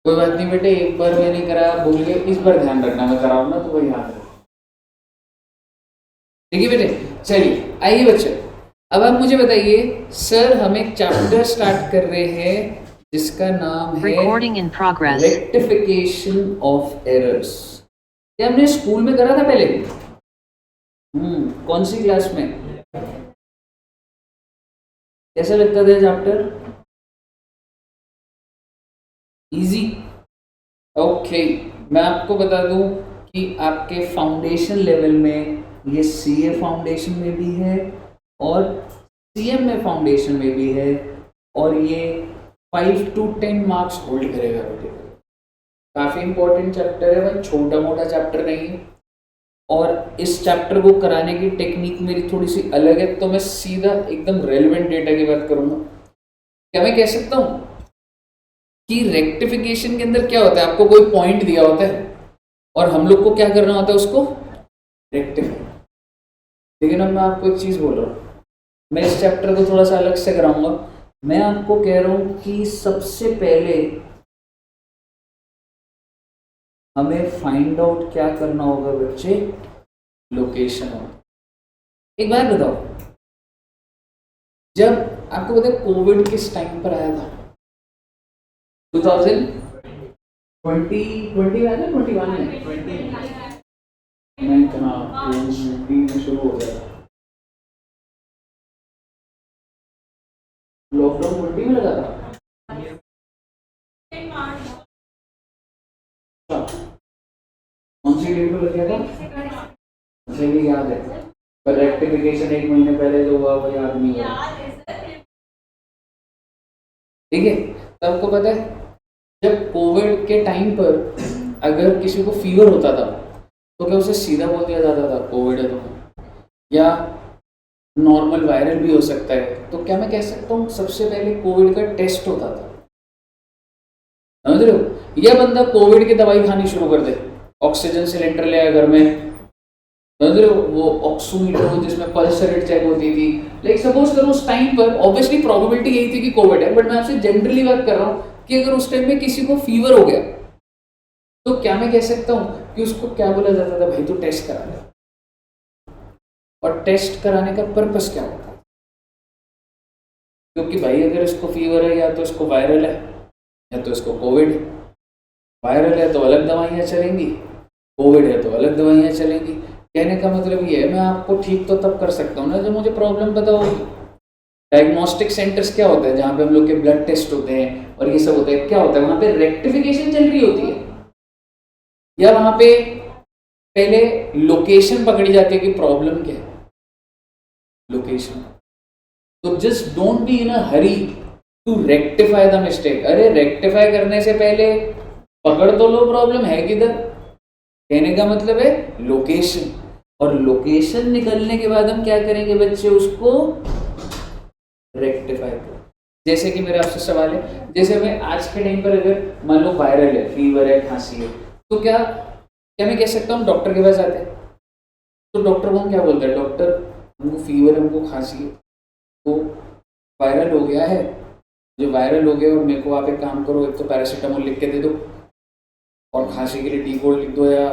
कोई बात नहीं बेटे, एक बार मैंने कराया भूल गए, इस बार ध्यान रखना, मैं कराऊँ ना तो वही याद रखो। ठीक है बेटे, चलिए आइए बच्चों, अब आप मुझे बताइए, सर हम एक चैप्टर स्टार्ट कर रहे हैं जिसका नाम है Recording in progress. Rectification of errors. क्या हमने स्कूल में करा था पहले? कौन सी क्लास में? कैसा लगता था चैप्टर? इजी? ओके, मैं आपको बता दूं कि आपके फाउंडेशन लेवल में ये सीए फाउंडेशन में भी है और सीएम में फाउंडेशन में भी है, और ये 5 to 10 मार्क्स होल्ड करेगा बेटे। काफ़ी इंपॉर्टेंट चैप्टर है भाई, छोटा मोटा चैप्टर नहीं है। और इस चैप्टर को कराने की टेक्निक मेरी थोड़ी सी अलग है, तो मैं सीधा एकदम रेलिवेंट डेटा की बात करूंगा। क्या मैं कह सकता हूं कि रेक्टिफिकेशन के अंदर क्या होता है, आपको कोई पॉइंट दिया होता है और हम लोग को क्या करना होता है, उसको रेक्टिफाई। लेकिन अब मैं आपको एक चीज बोल रहा हूं, मैं इस चैप्टर को थोड़ा सा अलग से कराऊंगा। मैं आपको कह रहा हूं कि सबसे पहले हमें फाइंड आउट क्या करना होगा बच्चे, लोकेशन। एक बात बताओ, जब आपको पता है कोविड किस टाइम पर आया था? 2020 आया था, 21 में, 20 में शुरू हो गया था। लॉकडाउन 20 में लगा था। कौन सी डेट पर लग गया था? मुझे भी याद है, पर रेक्टिफिकेशन 1 महीने पहले जो हुआ वो याद नहीं है। ठीक है, तो आपको पता है जब कोविड के टाइम पर अगर किसी को फीवर होता था तो क्या उसे सीधा बोल दिया जाता था कोविड है तुम्हें, या नॉर्मल वायरल भी हो सकता है? तो क्या मैं कह सकता हूँ सबसे पहले कोविड का टेस्ट होता था, समझ रहे हो? यह बंदा कोविड की दवाई खानी शुरू कर दे, ऑक्सीजन सिलेंडर ले आया घर में, समझ रहे हो, वो ऑक्सीमीटर हो जिसमें पल्स रेट चेक होती थी। लाइक सपोज करो उस टाइम पर ऑब्वियसली प्रोबेबिलिटी यही थी कि कोविड है, बट मैं आपसे जनरली बात कर रहा हूँ कि अगर उस टाइम में किसी को फीवर हो गया तो क्या मैं कह सकता हूँ कि उसको क्या बोला जाता था, भाई तो टेस्ट करा ले। और टेस्ट कराने का पर्पस क्या होता है? क्योंकि भाई अगर इसको फीवर है या तो इसको वायरल है या तो इसको कोविड है। वायरल है तो अलग दवाइयाँ चलेंगी, कोविड है तो अलग दवाइयाँ चलेंगी। कहने का मतलब ये है, मैं आपको ठीक तो तब कर सकता हूँ ना जब मुझे प्रॉब्लम पता होगी। डायग्नोस्टिक सेंटर्स क्या होता है, जहाँ पे हम लोग के ब्लड टेस्ट होते हैं और ये सब होता है, क्या होता है वहाँ पे रेक्टिफिकेशन चल रही होती है, या वहाँ पे पहले लोकेशन पकड़ी जाती है कि प्रॉब्लम क्या है, लोकेशन। तो just don't be in a hurry to rectify the mistake. अरे रेक्टिफाई करने से पहले पकड़ तो लो प्रॉब्लम है किधर। कहने का मतलब है लोकेशन, और लोकेशन निकलने के बाद हम क्या करेंगे बच्चे, उसको रेक्टिफाई करो। जैसे कि मेरा आपसे सवाल है, जैसे मैं आज के टाइम पर अगर मान लो वायरल है, फीवर है, खांसी है, तो क्या क्या मैं कह सकता हूँ डॉक्टर के पास आते हैं तो डॉक्टर को हम क्या बोलते हैं, डॉक्टर हमको फीवर है, हमको खांसी है, तो वायरल हो गया है, जो वायरल हो गया और मेरे को आप एक काम करो, एक तो पैरासीटामोल लिख के दे दो और खांसी के लिए टी कोल्ड लिख दो, या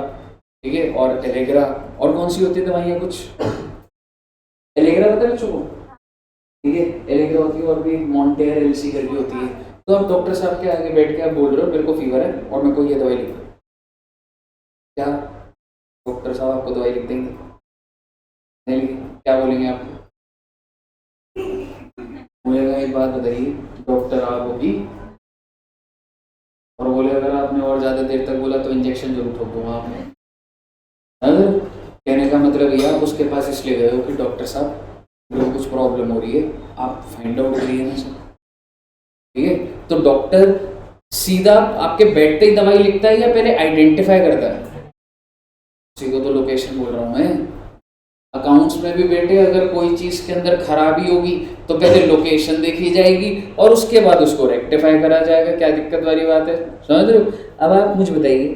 ठीक है, और एलेग्रा, और कौन सी होती है दवाइयाँ कुछ, एलेग्रा पता है बच्चों को? ठीक है, एलेग्रा होती है, और भी मॉन्टेयर एलसी करके होती है। तो आप डॉक्टर साहब के आगे बैठ के आप बोल रहे हो मेरे को फीवर है और मेरे को ये दवाई लिख दो, क्या डॉक्टर साहब आपको दवाई लिख देंगे? नहीं लिखेंगे। क्या बोलेंगे आप? मुझे एक बात बताइए, डॉक्टर आप होगी और बोले अगर आपने और ज़्यादा देर तक बोला तो इंजेक्शन जरूर ठोक दूंगा आपने। कहने का मतलब ये आप उसके पास इसलिए गए हो कि डॉक्टर साहब मेरे को कुछ प्रॉब्लम हो रही है, आप फाइंड आउट करिए ना सर। ठीक है, तो डॉक्टर सीधा आपके बैठते ही दवाई लिखता है या पहले आइडेंटिफाई करता है? उसी को तो लोकेशन बोल रहा हूँ मैं। अकाउंट्स में भी बेटे अगर कोई चीज़ के अंदर खराबी होगी तो पहले लोकेशन देखी जाएगी और उसके बाद उसको रेक्टिफाई करा जाएगा। क्या दिक्कत वाली बात है, समझ रहे हो? अब आप मुझे बताइए,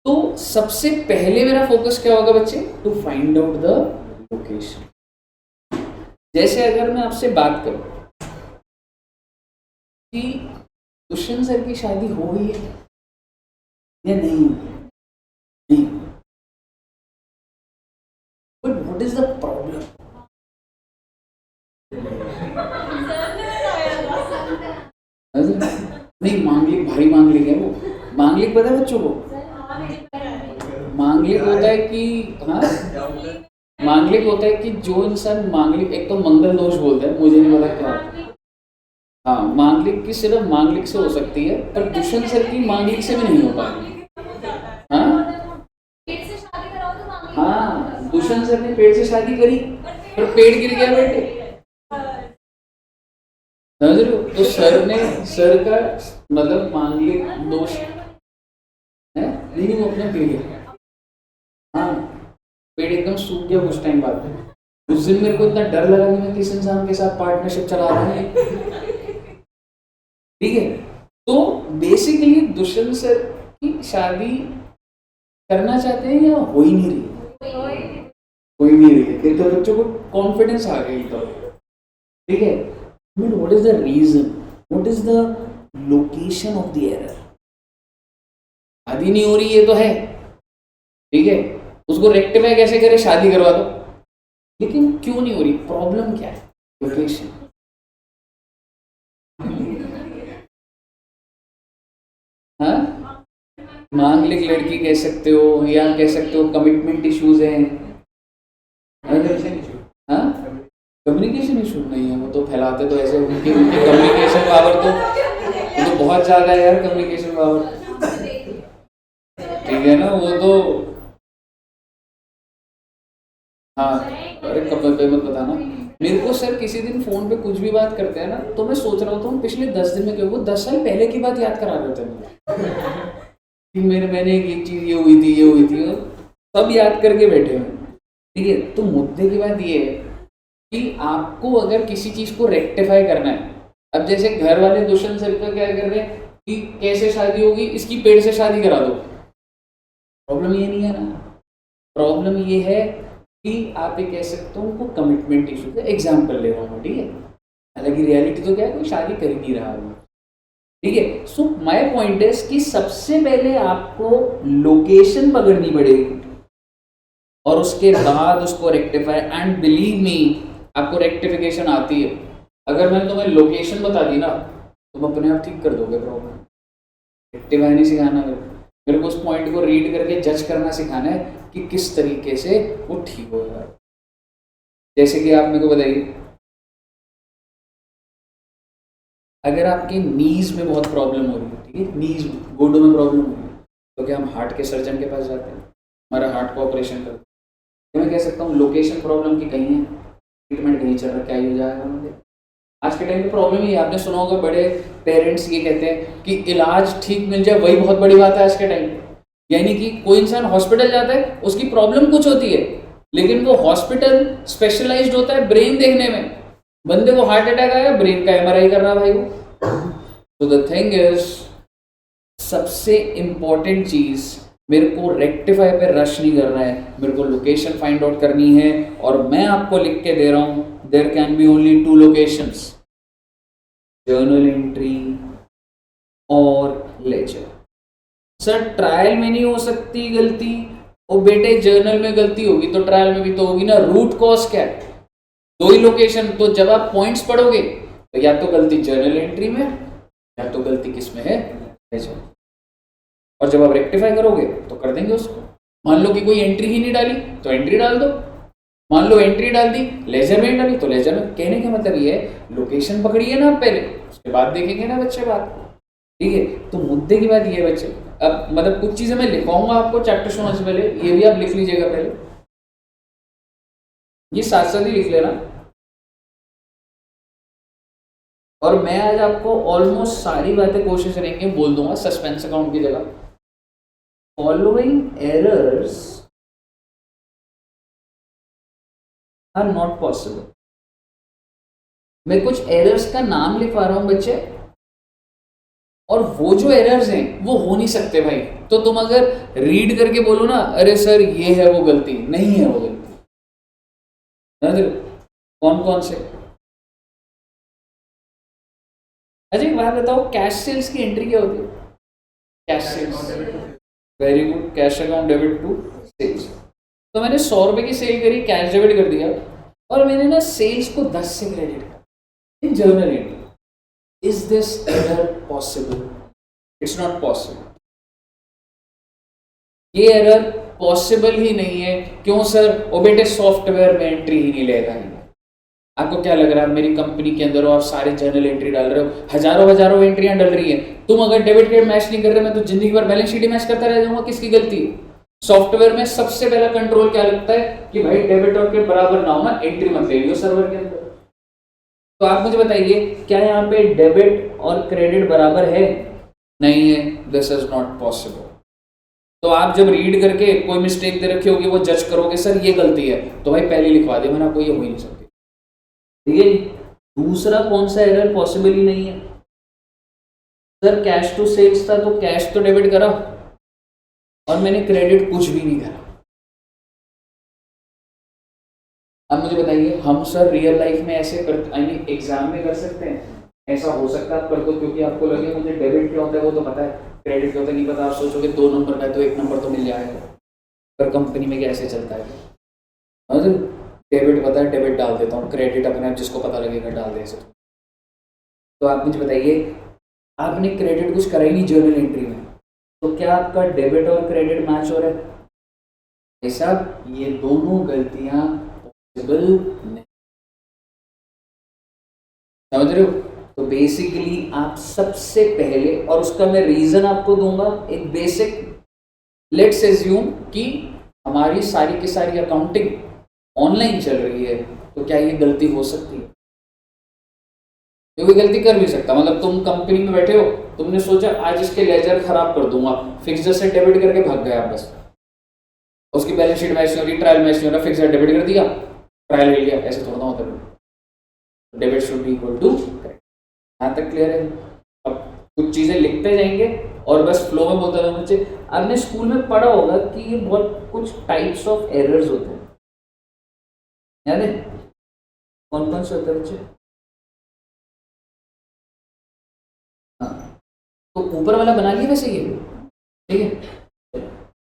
तो सबसे पहले मेरा फोकस क्या होगा बच्चे, to find out the location. जैसे अगर मैं आपसे बात करूं कि दुष्यंत सर की शादी हो गई है या नहीं? नहीं। But what is the problem? नहीं, मांगलिक भारी मांगलिक है वो। मांगलिक पता है बच्चों को? मांगलिक होता है कि, हाँ, मांगलिक होता है कि जो इंसान मांगलिक, एक तो मंगल दोष बोलते हैं, मुझे नहीं पता क्या। हाँ, मांगलिक की सिर्फ मांगलिक से हो सकती है, पर दुष्यंत सर की मांगलिक से भी नहीं हो पाएगी। हाँ हाँ, दुष्यंत सर ने पेड़ से शादी करी, पर पेड़ गिर गया बेटे, समझ रहे हो? तो सर का मतलब मांगलिक दोष है नहीं, वो अपना पेड़ है। हाँ, पेड़ एकदम सूख गया कुछ टाइम बाद। उस दिन मेरे को इतना डर लगा कि मैं किस इंसान के साथ पार्टनरशिप चला रहा हूँ। ठीक है, तो बेसिकली दुष्यंत सर की शादी करना चाहते हैं या हो ही नहीं रही? हो ही नहीं रही है। तो बच्चों को कॉन्फिडेंस आ गई तो, ठीक है। But what is the reason, what is the location of the error? शादी नहीं हो रही है तो है, ठीक है, उसको रेक्टिफाई कैसे करे? शादी करवा दो। लेकिन क्यों नहीं हो रही? प्रॉब्लम क्या है? लोकेशन। हाँ, मांगलिक लड़की कह सकते हो, या कह सकते हो कमिटमेंट इश्यूज हैं। हाँ, कम्युनिकेशन इशू नहीं है, वो तो फैलाते तो ऐसे, उनकी कम्युनिकेशन पावर तो बहुत ज्यादा है यार, कम्युनिकेशन पावर, ठीक है ना, वो तो। हाँ, अरे कब मत बताना मेरे को सर, किसी दिन फोन पे कुछ भी बात करते हैं ना, तो मैं सोच रहा हूँ पिछले 10 दिन में क्या, वो 10 साल पहले की बात याद करा रहे थे मुझे कि मैंने एक चीज ये हुई थी, सब याद करके बैठे हैं। ठीक है, तो मुद्दे की बात ये है कि आपको अगर किसी चीज को रेक्टिफाई करना है, अब जैसे घर वाले दुष्यंत सर का क्या कर रहे हैं कि कैसे शादी होगी, इसकी पेड़ से शादी करा दो। प्रॉब्लम ये नहीं है ना, प्रॉब्लम ये है कि आप ये कह सकते हो उनको कमिटमेंट इशू का एग्जाम्पल ले रहा हूँ, ठीक है। हालांकि रियलिटी तो क्या है, कोई शादी कर ही नहीं रहा है, ठीक है। सो माय पॉइंट इज कि सबसे पहले आपको लोकेशन पकड़नी पड़ेगी और उसके बाद उसको रेक्टिफाई, एंड बिलीव मी आपको रेक्टिफिकेशन आती है। अगर मैंने तुम्हें लोकेशन बता दी ना, तुम अपने आप ठीक कर दोगे प्रॉब्लम। रेक्टिफाई नहीं सिखाना मेरे को उस पॉइंट को रीड करके जज करना सिखाना है कि किस तरीके से वो ठीक होगा। जैसे कि आप मेरे को बताइए, अगर आपके नीज में बहुत प्रॉब्लम हो रही है, ठीक है, नीज घुटनों में प्रॉब्लम हो रही है, तो क्या हम हार्ट के सर्जन के पास जाते हैं, हमारा हार्ट का ऑपरेशन करते हैं? तो मैं कह सकता हूँ लोकेशन प्रॉब्लम की कहीं है, ट्रीटमेंट कहीं चल रहा, क्या हो जाएगा मुझे? आज के टाइम पे प्रॉब्लम ही, आपने सुना होगा बड़े पेरेंट्स ये कहते हैं कि इलाज ठीक मिल जाए, वही बहुत बड़ी बात है आज के टाइम पे। यानी कि कोई इंसान हॉस्पिटल जाता है, उसकी प्रॉब्लम कुछ होती है, लेकिन वो हॉस्पिटल स्पेशलाइज्ड होता है ब्रेन देखने में। बंदे को हार्ट अटैक आया, ब्रेन का एमआरआई कर रहा भाई वो। तो द थिंग इज, सबसे इंपॉर्टेंट चीज, मेरे को रेक्टिफाई पे रश नहीं करना है, मेरे को लोकेशन फाइंड आउट करनी है। और मैं आपको लिख के दे रहा हूं, there can be only 2 locations, journal entry और लेजर। सर ट्रायल में नहीं हो सकती गलती? ओ बेटे, जर्नल में गलती होगी तो ट्रायल में भी तो होगी ना। रूट कॉज क्या है? 2 ही लोकेशन। तो जब आप पॉइंट्स पढ़ोगे तो या तो गलती जर्नल एंट्री में, या तो गलती किस में है, लेजर। और जब आप रेक्टिफाई करोगे तो कर देंगे उसको। मान लो कि कोई एंट्री ही नहीं डाली तो एंट्री डाल दो, मान लो एंट्री डाल दी, लेजर में डाली तो लेजर में। कहने का मतलब ये है, लोकेशन पकड़िए ना पहले, उसके बाद देखेंगे ना बच्चे बात, ठीक है। तो मुद्दे की बात ये है बच्चे, अब मतलब कुछ चीजें मैं लिखवाऊंगा आपको चैप्टर शुरू होने से पहले, ये भी आप लिख लीजिएगा पहले, ये साथ साथ ही लिख लेना। और मैं आज आपको ऑलमोस्ट सारी बातें कोशिश करेंगे बोल दूंगा सस्पेंस अकाउंट की जगह। Following errors are not possible. मैं कुछ एरर्स का नाम लिखवा रहा हूं बच्चे, और वो जो एरर्स हैं वो हो नहीं सकते भाई। तो तुम अगर रीड करके बोलो ना, अरे सर ये है वो गलती, नहीं है वो गलती। कौन कौन से? अच्छा एक बात बताओ, कैश सेल्स की एंट्री क्या होती है? Cash sales, very good, cash account debit to sales. तो मैंने 100 रुपए की सेल करी, कैश डेबिट कर दिया, और मैंने ना सेल्स को 10 से क्रेडिट किया in journal entry. Is this error possible? It's not possible. ये एरर पॉसिबल ही नहीं है। क्यों सर? ओ बेटे सॉफ्टवेयर में एंट्री ही नहीं लेगा ही। आपको क्या लग रहा है मेरी कंपनी के अंदर हो, आप सारे जर्नल एंट्री डाल रहे हो, हजारों एंट्रियां डल रही है, तुम अगर डेबिट क्रेडिट मैच नहीं कर रहे, मैं तो जिंदगी भर बैलेंस शीट मैच करता रह जाऊंगा। किसकी गलती है? सॉफ्टवेयर में सबसे पहला कंट्रोल क्या लगता है कि भाई डेबिट और क्रेडिट बराबर ना हो ना, एंट्री मत ले लियो सर्वर के अंदर। तो आप मुझे बताइए, क्या यहाँ पे डेबिट और क्रेडिट बराबर है? नहीं है, दिस इज नॉट पॉसिबल। तो आप जब रीड करके कोई मिस्टेक दे रखी होगी, वो जज करोगे सर ये गलती है, तो भाई पहले लिखवा दे, मैंने आपको ये हो ही नहीं सकती। ठीक है। दूसरा कौन सा एरर पॉसिबल ही नहीं है? सर कैश टू सेल्स था, तो कैश तो डेबिट करा और मैंने क्रेडिट कुछ भी नहीं करा। अब मुझे बताइए, हम सर रियल लाइफ में ऐसे कर, आई मीन एग्जाम में कर सकते हैं? ऐसा हो सकता है आप कर दो, क्योंकि आपको लगे मुझे डेबिट क्या होता है वो तो पता है, क्रेडिट क्या होता है नहीं पता। आप सोचोगे 2 नंबर का है तो 1 नंबर तो मिल जाएगा, पर कंपनी में कैसे चलता है? डेबिट पता है, डेबिट डाल देता हूँ, क्रेडिट अपने आप जिसको पता लगेगा डाल दे सकते। तो आप मुझे बताइए, आपने क्रेडिट कुछ करा ही नहीं जर्नल एंट्री में, तो क्या आपका डेबिट और क्रेडिट मैच हो रहा है? ऐसा ये दोनों गलतियां पॉसिबल नहीं। समझ रहे हो? तो बेसिकली आप सबसे पहले, और उसका मैं रीजन आपको दूंगा, एक बेसिक, लेट्स एज्यूम कि हमारी सारी की सारी अकाउंटिंग ऑनलाइन चल रही है, तो क्या ये गलती हो सकती है? क्योंकि गलती कर भी सकता, मतलब तुम कंपनी में बैठे हो, तुमने सोचा आज इसके लेजर खराब कर दूंगा, फिक्सर से डेबिट करके भाग गया बस, उसकी बैलेंस शीट मैच नहीं हो रही, ट्रायल मैच नहीं हो रहा, फिक्सर डेबिट कर दिया, ट्रायल ले लिया। ऐसे थोड़ा होता है। Debit should be equal to credit. यहाँ तक क्लियर है? अब कुछ चीजें लिखते जाएंगे और बस फ्लो में बोलते रहना चाहिए। आपने स्कूल में पढ़ा होगा कि ये बहुत कुछ टाइप्स ऑफ एरर्स होते हैं, याद है? कौन कौन से होते हैं बच्चे? हाँ, तो ऊपर वाला बना लिया वैसे ये, ठीक है?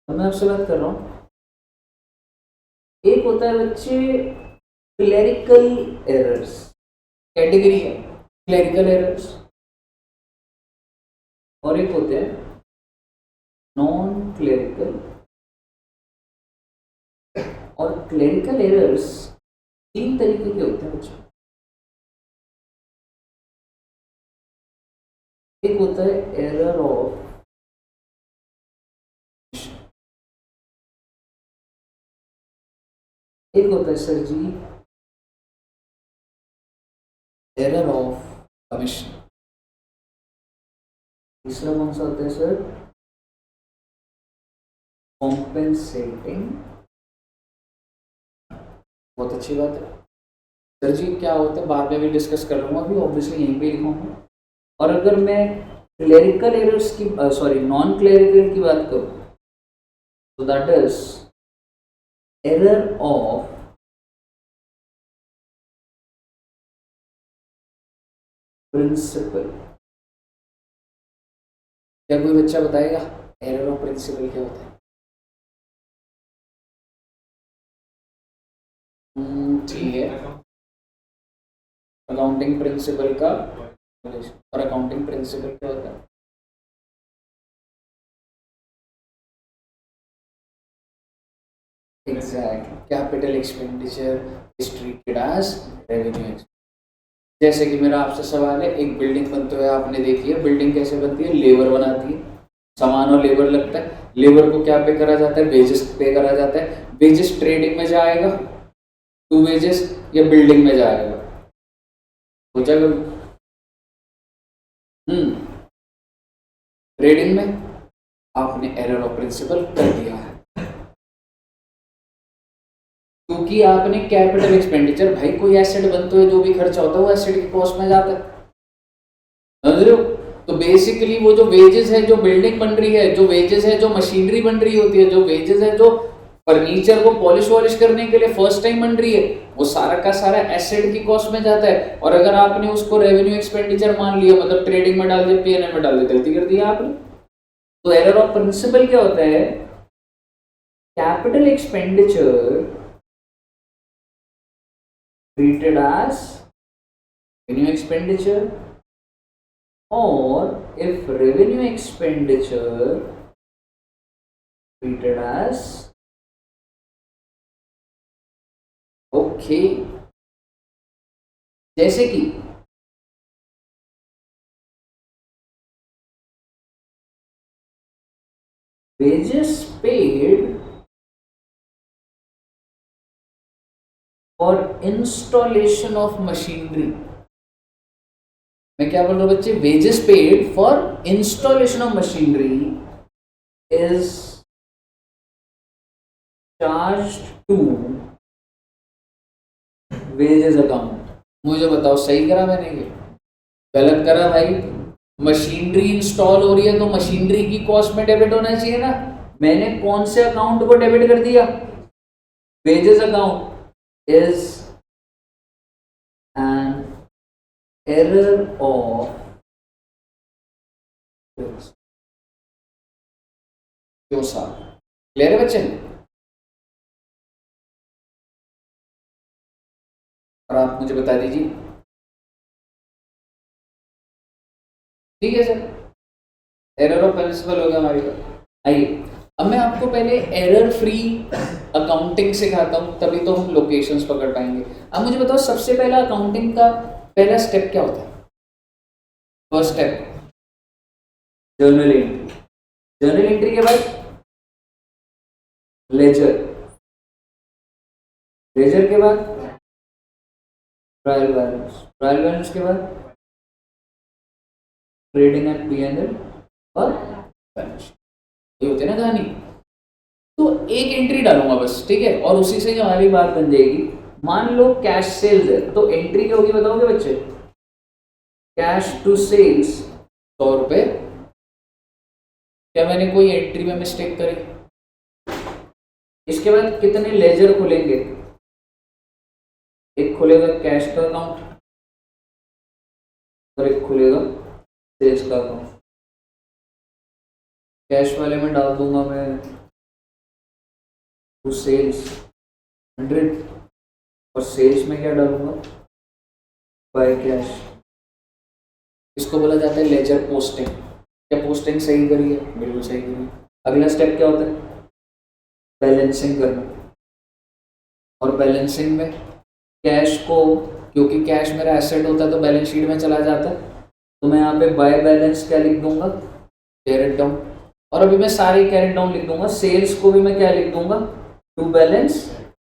अब मैं आपसे बात कर रहा हूँ, एक होता है बच्चे क्लेरिकल एरर्स, कैटेगरी है क्लेरिकल एरर्स, और एक होते हैं नॉन क्लेरिकल। और क्लेरिकल एरर्स 3 तरीके के होते हैं बच्चों। एक होता है एरर ऑफ, एक होता है sir ji error of commission, तीसरा कौन सा होता है सर? कॉम्पेंसेटिंग। बहुत अच्छी बात है सर जी, क्या होता है बाद में भी डिस्कस कर लूंगा, अभी ऑब्वियसली यहीं पे लिखूंगा। और अगर मैं क्लेरिकल एरर्स की, सॉरी नॉन क्लेरिकल की बात करूं, तो that is error of principle. क्या कोई बच्चा बताएगा एरर ऑफ प्रिंसिपल क्या होता है? ठीक है, अकाउंटिंग प्रिंसिपल का, और अकाउंटिंग प्रिंसिपल क्या होता है? Exactly, capital expenditure is treated as revenue. जैसे कि मेरा आपसे सवाल है, एक बिल्डिंग बनते हुए आपने देखी है, बिल्डिंग कैसे बनती है? लेबर बनाती है, सामान और लेबर लगता है, लेबर को क्या पे करा जाता है? वेजेस पे करा जाता है। वेजेस ट्रेडिंग में जाएगा टू वेजेस, या बिल्डिंग में जाएगा? सोचा करो। ट्रेडिंग में आपने एरर ऑफ प्रिंसिपल कर दिया है, क्योंकि आपने कैपिटल एक्सपेंडिचर, भाई कोई एसेट बनते हुए जो भी खर्चा होता है वो एसेट की कॉस्ट में जाता है, समझ रहे हो? तो बेसिकली वो जो वेजेस है, जो बिल्डिंग बन रही है, जो वेजेस है, जो मशीनरी बन रही होती है, जो वेजेस है, जो फर्नीचर को पॉलिश वॉलिश करने के लिए फर्स्ट टाइम बन रही है, वो सारा का सारा एसेट की कॉस्ट में जाता है। और अगर आपने उसको रेवेन्यू एक्सपेंडिचर मान लिया, मतलब ट्रेडिंग में डाल दिया, पीएनएल में डाल दिया, गलती कर दी आपने। तो एरर ऑफ प्रिंसिपल क्या होता है? Capital expenditure treated as revenue expenditure, और if revenue expenditure treated as okay. जैसे कि wages paid for installation of machinery। मैं क्या बोल रहा हूं बच्चे? wages paid for installation of machinery is charged to wages account। मुझे बताओ सही करा मैंने ये? गलत करा भाई। मशीनरी इंस्टॉल हो रही है तो मशीनरी की कॉस्ट में डेबिट होना चाहिए ना। मैंने कौन से अकाउंट को डेबिट कर दिया? Wages account is an error of क्यों सा। क्लियर है बच्चे? और आप मुझे बता दीजिए। ठीक है सर, एरर ऑफ प्रिंसिपल हो गया हमारी बात। आइए अब मैं आपको पहले एरर फ्री अकाउंटिंग सिखाता हूं, तभी तो हम लोकेशंस पकड़ पाएंगे। अब मुझे बताओ सबसे पहला अकाउंटिंग का पहला स्टेप क्या होता है? First step journal entry. Journal entry के बाद लेजर, लेजर के बाद ट्रायल बैलेंस, ट्रायल बैलेंस के बाद ट्रेडिंग एंड पीएनएल और बैलेंस। ये होती है ना कहानी। तो एक एंट्री डालूंगा बस, ठीक है, और उसी से हमारी बात बन जाएगी। मान लो कैश सेल्स है, तो एंट्री क्या होगी बताओगे बच्चे? कैश टू सेल्स 100 रुपए। क्या मैंने कोई एंट्री में मिस्टेक करी? इसके बाद कितने लेजर खुलेंगे? एक खुलेगा कैश का अकाउंट और एक खुलेगा सेल्स का अकाउंट। कैश वाले में डाल दूंगा मैं टू सेल्स 100, और सेल्स में क्या डालूंगा? By cash. इसको बोला जाता है लेजर पोस्टिंग। क्या पोस्टिंग सही करी है? बिल्कुल सही करी। अगला स्टेप क्या होता है? बैलेंसिंग करना। और बैलेंसिंग में कैश को, क्योंकि कैश मेरा एसेट होता है तो बैलेंस शीट में चला जाता है, तो मैं यहाँ पे बाय बैलेंस क्या लिख दूंगा? Carried down. और अभी मैं सारे कैरेट डाउन लिख दूंगा। सेल्स को भी मैं क्या लिख दूंगा? To balance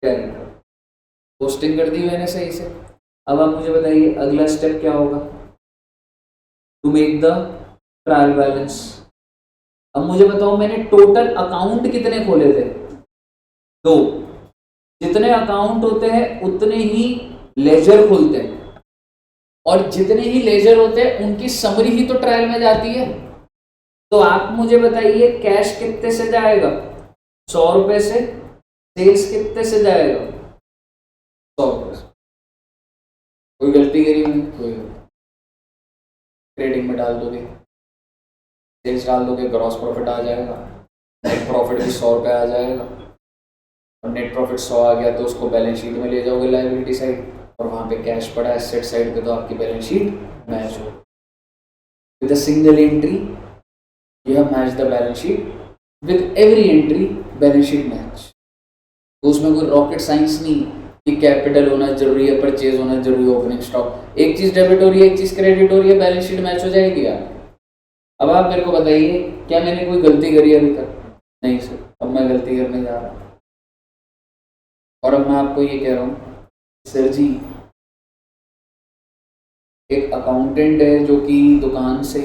carried down. Posting कर दी मैंने सही से। अब आप मुझे बताइए अगला स्टेप क्या होगा? To make the trial balance. अब मुझे बताओ मैंने टोटल अकाउंट कितने खोले थे? 2। जितने अकाउंट होते हैं उतने ही लेजर खुलते हैं, और जितने ही लेजर होते हैं उनकी समरी ही तो ट्रायल में जाती है। तो आप मुझे बताइए कैश कितने से जाएगा? 100 रुपए से। सेल्स कितने से जाएगा? 100 रुपए से। कोई गलती करी मैंने? कोई गलती। ट्रेडिंग में डाल दोगे, सेल्स डाल दोगे, ग्रॉस प्रॉफिट आ जाएगा, नेट प्रॉफिट भी 100 रुपये आ जाएगा, और नेट प्रॉफिट 100 आ गया तो उसको बैलेंस शीट में ले जाओगे लायबिलिटी साइड, और वहाँ पे कैश पड़ा एसेट साइड पे, तो आपकी बैलेंस शीट मैच हो। With a single entry you have match the balance sheet, with every entry balance sheet match. तो उसमें कोई रॉकेट साइंस नहीं कि कैपिटल होना जरूरी है, परचेज होना जरूरी है, ओपनिंग स्टॉक। एक चीज डेबिट हो रही है, एक चीज क्रेडिट हो रही है, बैलेंस शीट मैच हो जाएगी यार। अब आप मेरे को बताइए क्या मैंने कोई गलती करी अभी तक? नहीं सर, अब मैं गलती करने जा रहा हूँ। और अब मैं आपको ये कह रहा हूँ सर जी, एक अकाउंटेंट है जो कि दुकान से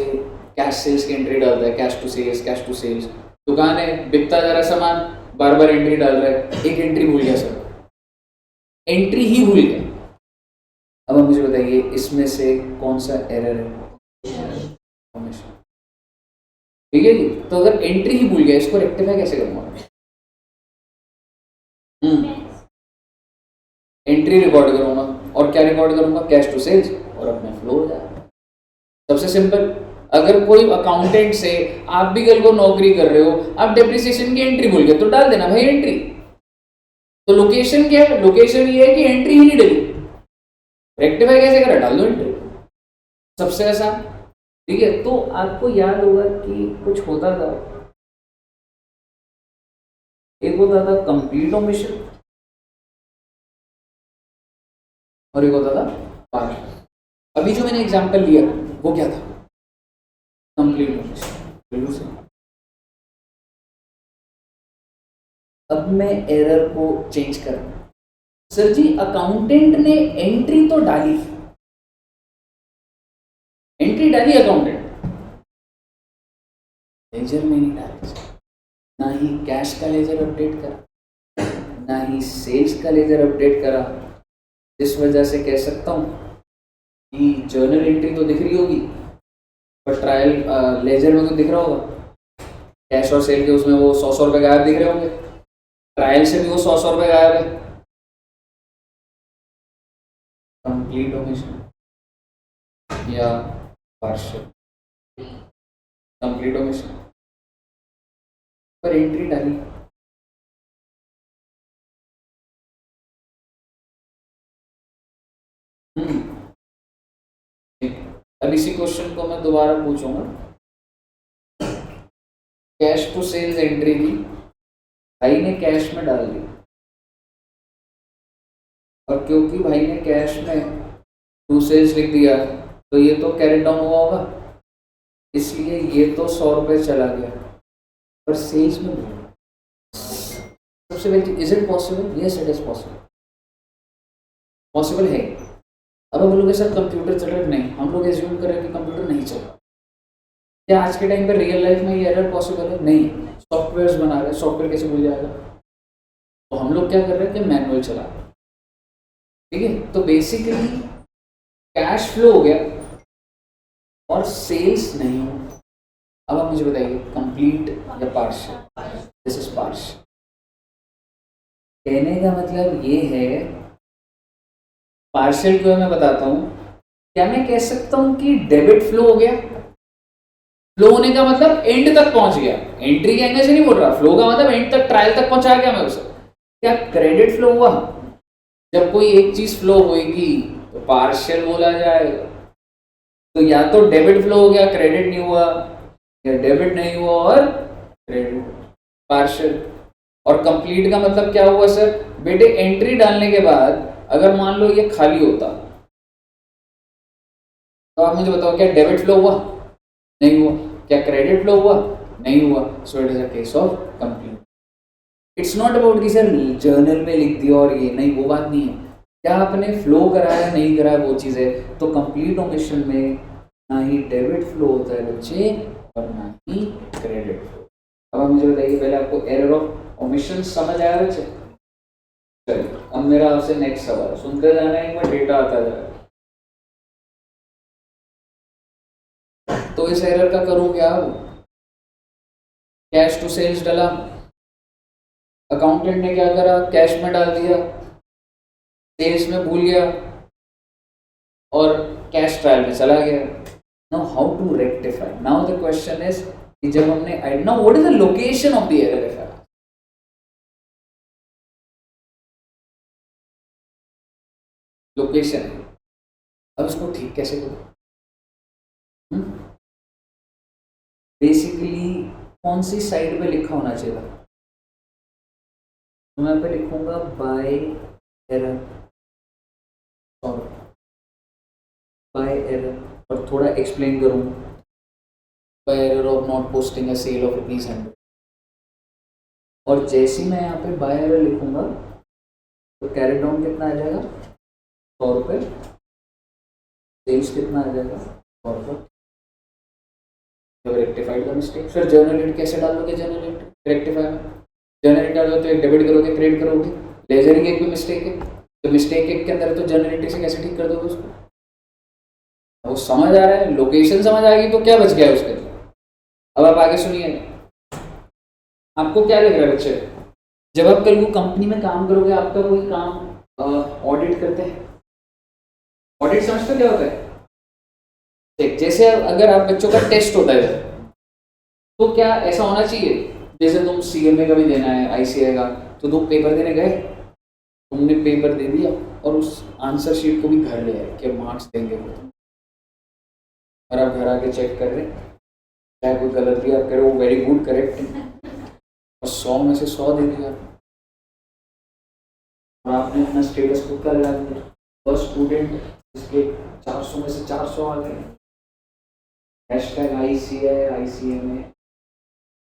कैश सेल्स की एंट्री डालता है, cash to sales, cash to sales. दुकान है, बिकता जा रहा सामान, बार बार एंट्री डाल रहा है, एक एंट्री भूल गया सर, एंट्री ही भूल गया। अब आप मुझे बताइए इसमें से कौन सा एरर है? ठीक है जी। तो अगर एंट्री ही भूल गया, इसको रेक्टिफाई कैसे करूँगा? एंट्री रिकॉर्ड करूंगा और क्या रिकॉर्ड करूंगा, कैश टू सेल्स, और अपना फ्लो हो जाएगा। सबसे सिंपल। अगर कोई अकाउंटेंट से आप भी कल को नौकरी कर रहे हो, आप डेप्रिसिएशन की एंट्री भूल गए तो डाल देना भाई एंट्री। तो लोकेशन क्या है, लोकेशन ये है कि एंट्री ही नहीं डली। रेक्टिफाई कैसे करा, डाल दो एंट्री, सबसे आसान। ठीक है, तो आपको याद होगा कि कुछ होता था, एक होता था कंप्लीट ओमिशन और एक होता था पार्शियल। अभी जो मैंने एग्जांपल लिया वो क्या था, कंप्लीट ओमिशन। अब मैं एरर को चेंज कर, सर जी अकाउंटेंट ने एंट्री तो डाली, एंट्री डाली अकाउंटेंट, लेजर में नहीं डाली, ना ही कैश का लेजर अपडेट करा, ना ही सेल्स का लेजर अपडेट करा। इस वजह से कह सकता हूं कि जर्नल एंट्री तो दिख रही होगी पर ट्रायल लेजर में तो दिख रहा होगा, कैश और सेल के उसमें वो 100 रुपए गायब दिख रहे होंगे, ट्रायल से भी वो 100 रुपए गायब है। कंप्लीट ओमिशन या पार्शियल, कंप्लीट ओमिशन पर एंट्री डाली, अब इसी क्वेश्चन को मैं दोबारा पूछूंगा। कैश टू सेल्स एंट्री की भाई ने कैश में डाल दी, और क्योंकि भाई ने कैश में टू सेल्स लिख दिया तो ये तो कैरी डाउन हुआ होगा, इसलिए ये तो 100 रुपये चला गया, पर सेल्स में सबसे पहले is it possible, yes it is possible, possible है। अब हम लोग के साथ कंप्यूटर चल रहा है, नहीं, हम लोग एज्यूम कर रहे हैं कि कंप्यूटर नहीं चल रहा। क्या आज के टाइम पर रियल लाइफ में ये एरर पॉसिबल है, नहीं। सॉफ्टवेयर्स बना रहे हैं, सॉफ्टवेयर कैसे भूल जाएगा, तो हम लोग क्या कर रहे हैं कि मैनुअल चला रहे हैं। ठीक है, तो बेसिकली कैश फ्लो हो गया और सेल्स नहीं हो। अब आप मुझे बताइए कंप्लीट या पार्शियल, दिस इज पार्शियल। कहने का मतलब ये है, पार्शियल क्यों मैं बताता हूं। क्या मैं कह सकता हूं कि डेबिट फ्लो हो गया, फ्लो होने का मतलब एंड तक पहुंच गया, एंट्री के एंगल से नहीं बोल रहा, फ्लो का मतलब एंड तक, ट्रायल तक पहुंचा गया मैं उसे। क्या क्रेडिट फ्लो हुआ, जब कोई एक चीज फ्लो होगी तो पार्शियल बोला जाएगा। तो या तो डेबिट फ्लो हो गया, क्रेडिट नहीं हुआ, या डेबिट नहीं हुआ और क्रेडिट, पार्शियल। और कंप्लीट का मतलब क्या हुआ सर, बेटे एंट्री डालने के बाद अगर मान लो ये खाली होता तो आप मुझे बताओ क्या डेबिट फ्लो हुआ, नहीं हुआ, क्या क्रेडिट फ्लो हुआ, नहीं हुआ। So it is a case of complete. It's not about कि सर जर्नल में लिख दिया और ये नहीं, वो बात नहीं है। क्या आपने फ्लो कराया नहीं कराया वो चीज़ है। तो कंप्लीट ओमिशन में ना ही डेबिट फ्लो होता है बच्चे और ना ही क्रेडिट फ्लो। अब आप मुझे बताइए, पहले आपको एरर ऑफ ओमिशन समझ आया बच्चे। चलिए अब मेरा आपसे नेक्स्ट सवाल, सुनते जाना है, एक बार डेटा आता जाएगा। तो इस एरर का करूं क्या, कैश टू सेल्स डाला, अकाउंटेंट ने क्या करा, कैश में डाल दिया, सेल्स में भूल गया और कैश ट्रायल में चला गया। Now how to rectify, now the question is कि जब हमने now what is the location of the error if location है, अब इसको ठीक कैसे करूं। बेसिकली कौन सी साइड पे लिखा होना चाहिए, तो मैं पे लिखूंगा बाय एरर, और बाय एरर, और थोड़ा एक्सप्लेन करूंगा, by error of not posting a sale of ₹100। और जैसे ही मैं यहाँ पे बाय एरर लिखूंगा तो कैरी डाउन कितना आ जाएगा, 100 रुपये, सेल्स कितना आ जाएगा, 100 रुपये। जब रेक्टिफाइड का मिस्टेक, फिर जर्नल एंट्री कैसे डालोगे, जर्नल एंट्री रेक्टिफाई में जर्नल एंट्री डालोगे तो एक डेबिट करोगे, क्रेडिट करोगे, लेजरिंग एक भी मिस्टेक है तो मिस्टेक एक के अंदर तो जर्नल एंट्री से कैसे ठीक कर दोगे उसको। वो समझ आ रहा है, लोकेशन समझ आएगी तो क्या बच गया उसके अंदर। अब आप आगे सुनिए, आपको क्या लग रहा है बच्चे, जब आप कल को कंपनी में काम करोगे, आपका कोई काम ऑडिट करते हैं, ऑडिट समझते हो क्या होता है? देख, जैसे अगर आप बच्चों का टेस्ट होता है तो क्या ऐसा होना चाहिए, जैसे तुम सीएमए का भी देना है, आईसीआई का, तो तुम पेपर देने गए, तुमने पेपर दे दिया और उस आंसर शीट को भी घर ले आए कि मार्क्स देंगे वो तुम, और आप घर आके चेक कर रहे हैं, चाहे कोई गलत भी आप कह रहे हो वेरी गुड करेक्ट, और 100 में से 100 दे दिया और आपने अपना स्टेटस खुद का लगा दिया, फर्स्ट स्टूडेंट इसके 400 में से 400 आ गए, हैशटैग आईसीआई आईसीएमए।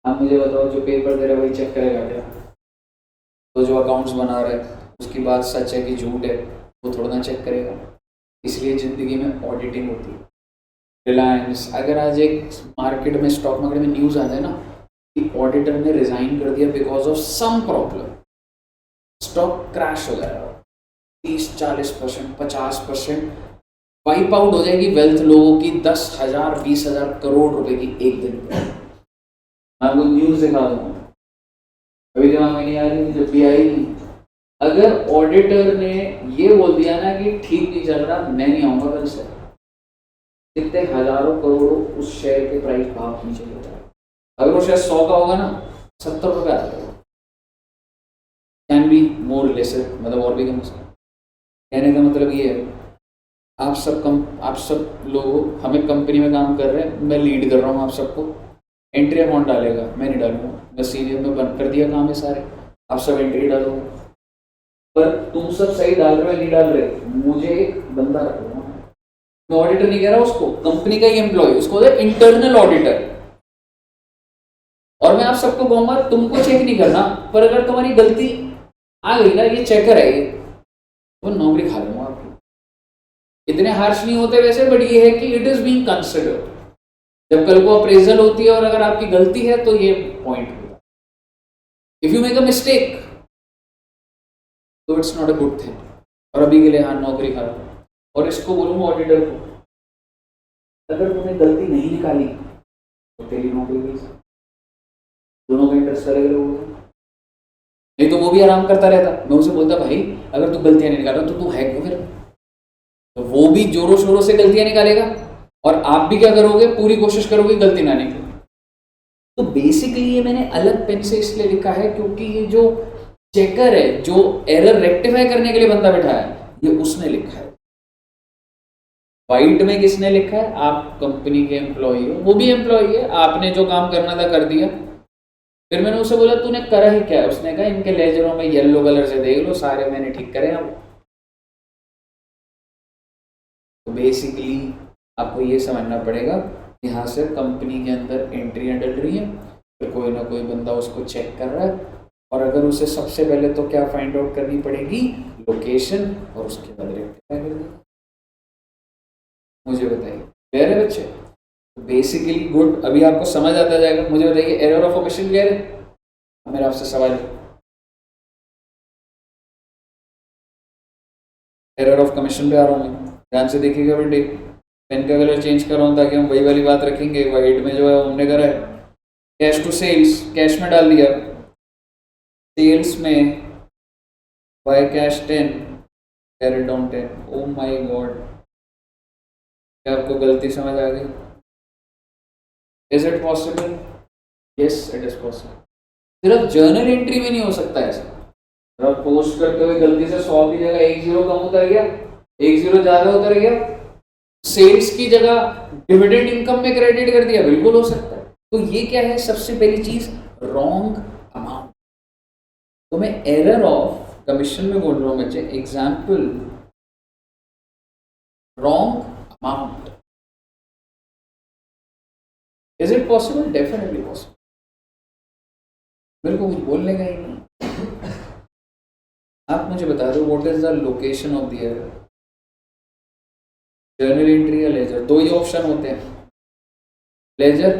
आप मुझे बताओ, जो पेपर दे रहा है वही चेक करेगा क्या? तो जो अकाउंट्स बना रहा है उसकी बात सच है कि झूठ है, वो थोड़ा ना चेक करेगा। इसलिए ज़िंदगी में ऑडिटिंग होती है। रिलायंस, अगर आज एक मार्केट में, स्टॉक मार्केट में न्यूज़ आ जाए ना कि ऑडिटर ने रिजाइन कर दिया because of some problem, stock crash हो जाएगा, 30-40%, 50% वाइप आउट हो जाएगी वेल्थ लोगों की, 10,000 20,000 करोड़ रुपए की एक दिन में। मैं आपको न्यूज़ दिखा दूंगा, अभी दिमाग में नहीं आ रही, जब भी आएगी। अगर ऑडिटर ने ये बोल दिया ना कि ठीक नहीं चल रहा, मैं नहीं आऊंगा कल से, कितने हजारों करोड़ों उस शेयर के प्राइस भाव नीचे हो जाएगा। अगर वो शेयर 100 का होगा ना, 70 रुपये आ जाएगा, कैन बी मोर लेसर, मतलब और भी कम हो सकता। कहने का मतलब ये है, आप सब लोग हमें कंपनी में काम कर रहे हैं, मैं लीड कर रहा हूँ आप सबको, एंट्री अमाउंट डालेगा, मैं नहीं डालूंगा, मैं सीनियर में बंद कर दिया काम है सारे, आप सब एंट्री डालोगे, पर तुम सब सही डाल रहे हो नहीं डाल रहे, मुझे एक बंदा रखूंगा, मैं ऑडिटर नहीं कह रहा उसको, कंपनी का ही एम्प्लॉय, उसको इंटरनल ऑडिटर, और मैं आप सबको कहूंगा तुमको चेक नहीं करना, पर अगर तुम्हारी गलती आ गई ना, ये चेकर है ये, वो नौकरी खा लूंगा आपकी। इतने हार्श नहीं होते वैसे, बट ये है कि इट इज बीइंग कंसिडर्ड। जब कल को अप्रेजल होती है और अगर आपकी गलती है तो ये पॉइंट होगा, if you make a mistake तो it's not a good thing. और अभी के लिए हाँ, नौकरी खा रहा हूँ, और इसको बोलूंगा ऑडिटर को, अगर तुमने गलती नहीं निकाली तो तेरी नौकरी गई, दोनों का इंटरेस्ट अलग अलग होगा। नहीं तो वो भी आराम करता रहता, मैं उसे बोलता भाई अगर तू गलतियां नहीं निकाल रहा तो तू है क्यों फिर, तो वो भी जोरों शोरों से गलतियां निकालेगा, और आप भी क्या करोगे, पूरी कोशिश करोगे गलती ना निकले। तो बेसिकली ये मैंने अलग पेन से इसलिए लिखा है क्योंकि ये जो चेकर है, जो एरर रेक्टिफाई करने के लिए बंदा बैठा है, ये उसने लिखा है। वाइट में किसने लिखा है? आप कंपनी के एम्प्लॉई हो, वो भी एम्प्लॉई है, आपने जो काम करना था कर दिया। फिर मैंने उसे बोला तूने करा ही क्या है? उसने कहा इनके लेजरों में येलो कलर से देख लो, सारे मैंने ठीक करे हैं। तो बेसिकली आपको ये समझना पड़ेगा, यहाँ से कंपनी के अंदर एंट्रियाँ डल रही हैं, फिर कोई ना कोई बंदा उसको चेक कर रहा है, और अगर उसे सबसे पहले तो क्या फाइंड आउट करनी पड़ेगी, लोकेशन, और उसके बाद रेक्टिफाई कर देगा। मुझे बताइए, क्लियर है बच्चे? बेसिकली गुड, अभी आपको समझ आता जाएगा। मुझे बताइए एरर ऑफ ओमिशन क्लियर है? मेरा आपसे सवाल है, एरर ऑफ कमीशन पे आ रहा हूँ मैं, ध्यान से देखिएगा बेटे, पेन का कलर चेंज कर रहा हूँ ताकि हम वही वाली बात रखेंगे। वाइट में जो है हमने करा है कैश टू सेल्स, कैश में डाल दिया, सेल्स में by cash 10, carried down 10। Oh my God, क्या आपको गलती समझ आ गई? Is it possible? Yes it is possible. सिर्फ जर्नल एंट्री में नहीं हो सकता ऐसा, आप पोस्ट करते हुए गलती से 100 की जगह 1 जीरो कम उतर गया, 1 जीरो ज्यादा उतर गया, सेल्स की जगह डिविडेंड इनकम में क्रेडिट कर दिया, बिल्कुल हो सकता है। तो ये क्या है? सबसे पहली चीज रॉन्ग अमाउंट। तो मैं एरर ऑफ कमीशन में बोल रहा हूं बच्चे, example wrong amount. Is it possible? Definitely possible. मेरे को कुछ बोलने का ही नहीं, आप मुझे बता दो what is the location of the error, journal entry या लेजर? दो ही ऑप्शन होते हैं, लेजर,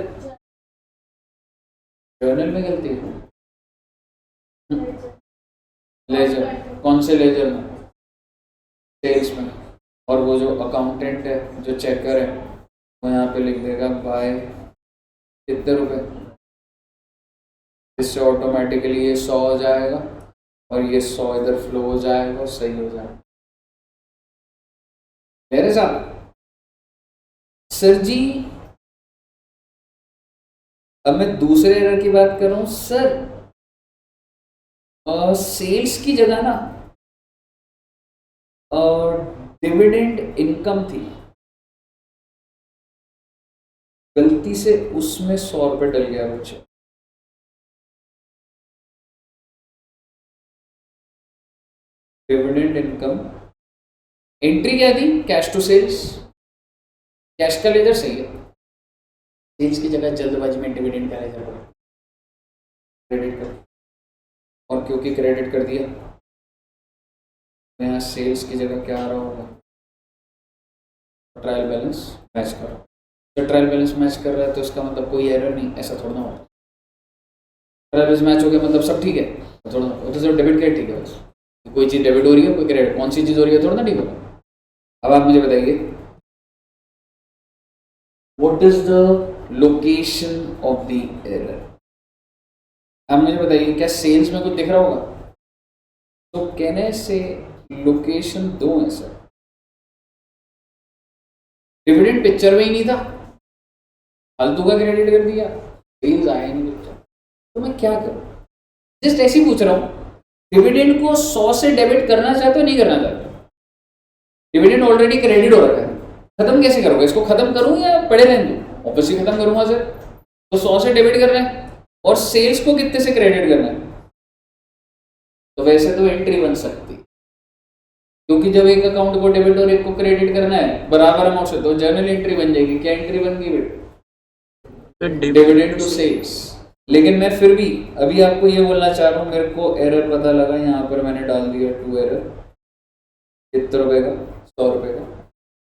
जर्नल में गलती है, लेजर, कौन से लेजर में? सेल्स में। और वो जो अकाउंटेंट है, जो चेकर है, वो यहाँ पे लिख देगा बाय कितने रुपए, इससे ऑटोमेटिकली ये 100 हो जाएगा, और ये 100 इधर फ्लो हो जाएगा और सही हो जाएगा। मेरे साथ सर जी, अब मैं दूसरे एरर की बात कर रहा हूं सर। सेल्स की जगह ना डिविडेंड इनकम थी, गलती से उसमें 100 रुपए डल गया बच्चे। डिविडेंड इनकम एंट्री क्या थी? Cash to sales. कैश का लेजर सही है, सेल्स की जगह जल्दबाजी में डिविडेंड का लेजर क्रेडिट कर, और क्योंकि क्रेडिट कर दिया तो यहाँ सेल्स की जगह क्या आ रहा होगा? ट्रायल बैलेंस मैच कर रहा। तो ट्रायल बैलेंस मैच कर रहा है तो इसका मतलब कोई एरर नहीं, ऐसा थोड़ा ना होता। ट्रायल बैलेंस मैच हो गया मतलब सब ठीक है थोड़ा, वो तो सिर्फ डेबिट क्रेडिट ठीक है बस। कोई चीज़ डेबिट हो रही है, कोई क्रेडिट, कौन सी चीज़ हो रही है थोड़ा ना ठीक होगा। अब आप मुझे बताइए what is the location of the error. आप मुझे बताइए क्या सेल्स में कुछ दिख रहा होगा? तो कहने से लोकेशन दो है सर। डिविडेंड पिक्चर में ही नहीं था, फालतू का क्रेडिट कर दिया, सेल्स आया नहीं पिक्चर, तो मैं क्या करूं? जस्ट ऐसे ही पूछ रहा हूं, डिविडेंड को 100 से डेबिट करना चाहते हो नहीं करना चाहते? डिविडेंड ऑलरेडी क्रेडिट हो रखा है, खत्म कैसे करोगे? इसको खत्म करूं या पड़े रहने दूं? ऑब्वियसली खत्म करूंगा सर। तो 100 से डेबिट कर रहे हैं और सेल्स को कितने से क्रेडिट करना है? तो वैसे तो एंट्री बन सकती, क्योंकि जब एक अकाउंट को डेबिट और एक को क्रेडिट करना है बराबर अमाउंट से, तो जर्नल एंट्री बन जाएगी। क्या एंट्री बन गई बेटा? Dividend to sales. लेकिन मैं फिर भी अभी आपको ये बोलना चाह रहा हूँ, मेरे को एरर पता लगा, यहाँ पर मैंने डाल दिया 2 एरर। कितने रुपए का? 100 रुपए का।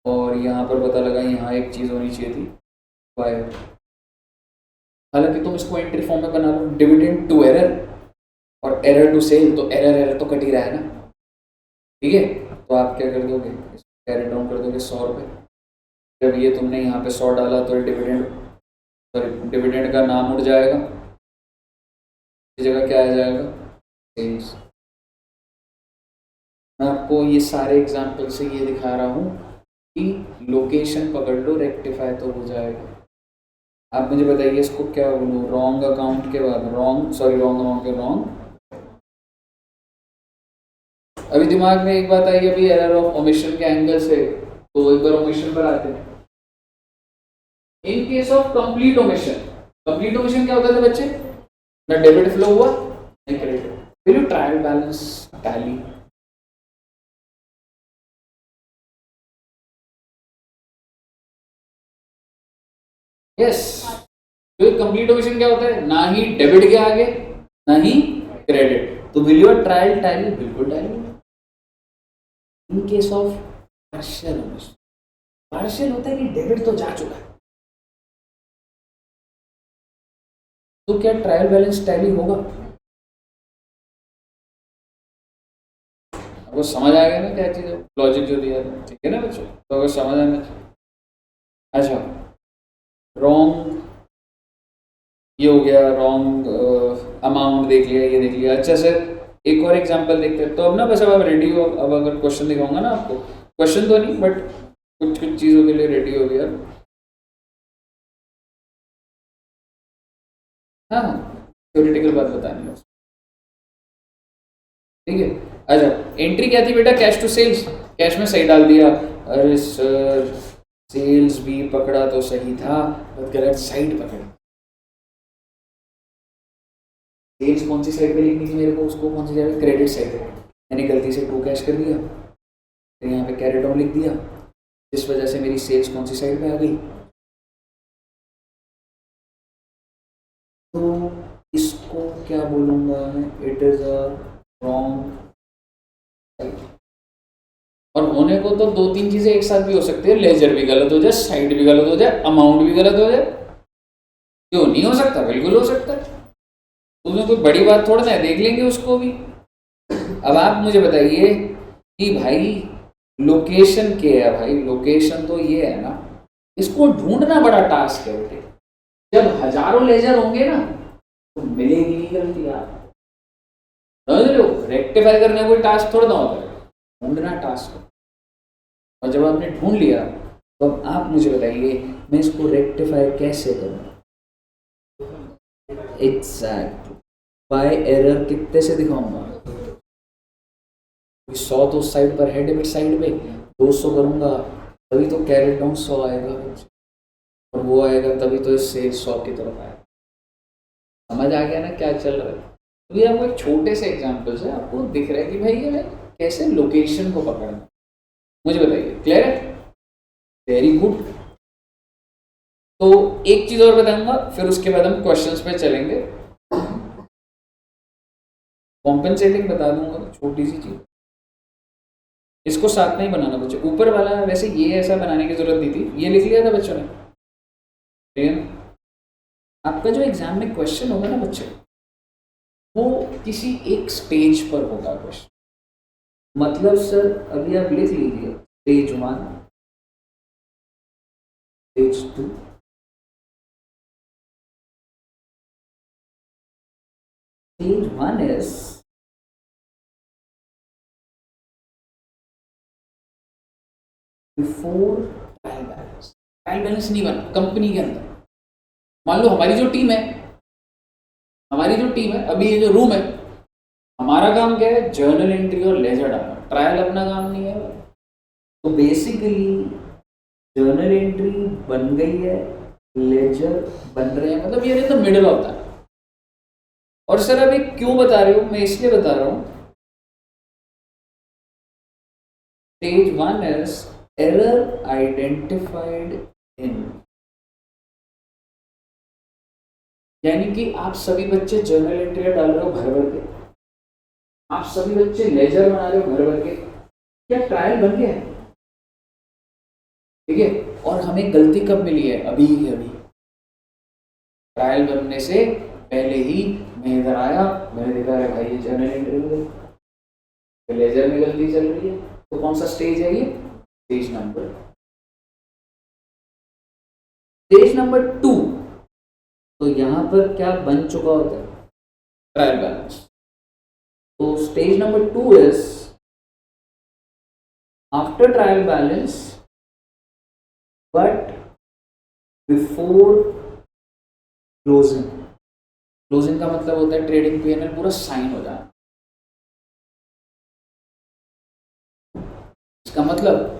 और यहाँ पर पता लगा यहाँ एक चीज़ होनी चाहिए थी 5। हालांकि तुम इसको एंट्री फॉर्म में बना लो, डिविडेंड टू एरर और एरर टू सेल, तो एरर एरर तो कट ही रहा है ना, ठीक है। तो आप क्या कर दोगे? कैरी डाउन कर दोगे 100 रुपये। जब ये तुमने यहाँ पे 100 डाला तो डिविडेंड का नाम उड़ जाएगा, इस जगह क्या आ जाएगा? सेल्स। मैं आपको ये सारे एग्जाम्पल से ये दिखा रहा हूँ कि लोकेशन पकड़ लो, रेक्टिफाई तो हो जाएगा। आप मुझे बताइए इसको क्या बोलूँ? रॉन्ग अकाउंट के बाद रॉन्ग। अभी दिमाग में एक बात आई अभी एरर ऑफ ओमिशन के एंगल से, तो एक बार ओमिशन पर आते हैं। In case of complete omission क्या होता था बच्चे? ना डेबिट फ्लो हुआ ना credit. Will you trial balance tally? Yes. तो कंप्लीट ओमिशन क्या होता है? ना ही डेबिट के आगे ना ही क्रेडिट, तो विल यू ट्रायल टैली? बिल्कुल tally. In case of partial omission, partial होता है कि डेबिट तो जा चुका है, तो क्या ट्रायल बैलेंस टैली होगा? आपको समझ आ गया ना क्या चीज है, लॉजिक जो दिया था, ठीक है ना बच्चों? तो अगर समझ आना। अच्छा, रॉन्ग ये हो गया, रॉन्ग अमाउंट देख लिया, ये देख लिया। अच्छा सर एक और एग्जांपल देखते हैं। तो अब ना बस अब रेडी हो, अब अगर क्वेश्चन दिखाऊंगा ना आपको, क्वेश्चन तो नहीं बट कुछ चीज़ों के लिए रेडी हो गया। हाँ थ्योरेटिकल बात बतानी है, ठीक है। अच्छा एंट्री क्या थी बेटा? Cash to sales. कैश में सही डाल दिया। अरे सर सेल्स भी पकड़ा तो सही था, गलत साइड पकड़ी। सेल्स कौन सी साइड पे लिखनी थी मेरे को? उसको कौन सी साइड? क्रेडिट साइड पे। मैंने गलती से टू कैश कर दिया, फिर यहाँ पे कैरी डाउन लिख दिया, जिस वजह से मेरी सेल्स कौन सी साइड पे आ गई? तो इसको क्या बोलूँगा मैं? It is a wrong side. और होने को तो 2-3 चीज़ें एक साथ भी हो सकती है, लेजर भी गलत हो जाए, साइड भी गलत हो जाए, अमाउंट भी गलत हो जाए। क्यों नहीं हो सकता? बिल्कुल हो सकता है, उसमें कोई बड़ी बात थोड़ा ना है, देख लेंगे उसको भी। अब आप मुझे बताइए कि भाई लोकेशन क्या है? भाई लोकेशन तो ये है ना, इसको ढूंढना बड़ा टास्क है बेटे। जब हजारों लेजर होंगे ना तो मिलेगी नहीं गलती, आप समझ रहे हो? रेक्टिफाई करने का कोई टास्क थोड़ा ना होता है, ढूंढना टास्क। और जब आपने ढूंढ लिया तो अब आप मुझे बताइए मैं इसको रेक्टिफाई कैसे करूँ। एग्जैक्ट बाय एरर कितने से दिखाऊंगा, 100 तो उस साइड पर है डेबिट साइड पे, 200 करूंगा तभी तो कैरेट डाउन 100 आएगा, और वो आएगा तभी तो इससे 100 की तरफ आएगा। समझ आ गया ना क्या चल रहा है। तो ये आपको एक छोटे से एग्जाम्पल से आपको दिख रहा है कि भाई ये कैसे लोकेशन को पकड़ना। मुझे बताइए क्लियर है? Very good. तो एक चीज और बताऊंगा फिर उसके बाद हम क्वेश्चंस पे चलेंगे। कॉम्पेंसेटिंग बता दूंगा, छोटी सी चीज, इसको साथ में ही बनाना बच्चों। ऊपर वाला वैसे ये ऐसा बनाने की जरूरत नहीं थी, ये लिख लिया था बच्चों ने। आपका जो एग्जाम में क्वेश्चन होगा ना बच्चे, वो किसी एक स्टेज पर होगा क्वेश्चन। मतलब सर अभी आप लिख लीजिए stage 1, stage 2, stage 1 is before trial balance. Trial balance नहीं बना कंपनी के अंदर। मान लो हमारी जो टीम है अभी ये जो रूम है, हमारा काम क्या है, जर्नल एंट्री और लेजर डालना। ट्रायल अपना काम नहीं है। तो बेसिकली जर्नल एंट्री बन गई है, लेजर बन रहे हैं, मतलब ये इन द मिडल होता है। और सर अभी क्यों बता रहे हो, मैं इसलिए बता रहा हूं, stage 1 is error identified in, यानी कि आप सभी बच्चे जर्नल एंट्री डाल रहे हो भर भर के, आप सभी बच्चे लेजर बना रहे हो भर भर के, क्या ट्रायल बन गया है? ठीक है। और हमें गलती कब मिली है, अभी ट्रायल बनने से पहले ही मैं इधर आया, मैंने देखा है भाई ये जर्नल एंट्री में लेजर में गलती चल रही है। तो कौन सा स्टेज है ये, स्टेज नंबर 2। तो यहां पर क्या बन चुका होता है, ट्रायल बैलेंस। तो stage number 2 is after trial balance but before closing. Closing का मतलब होता है ट्रेडिंग पीएनएल पूरा साइन हो जाए। इसका मतलब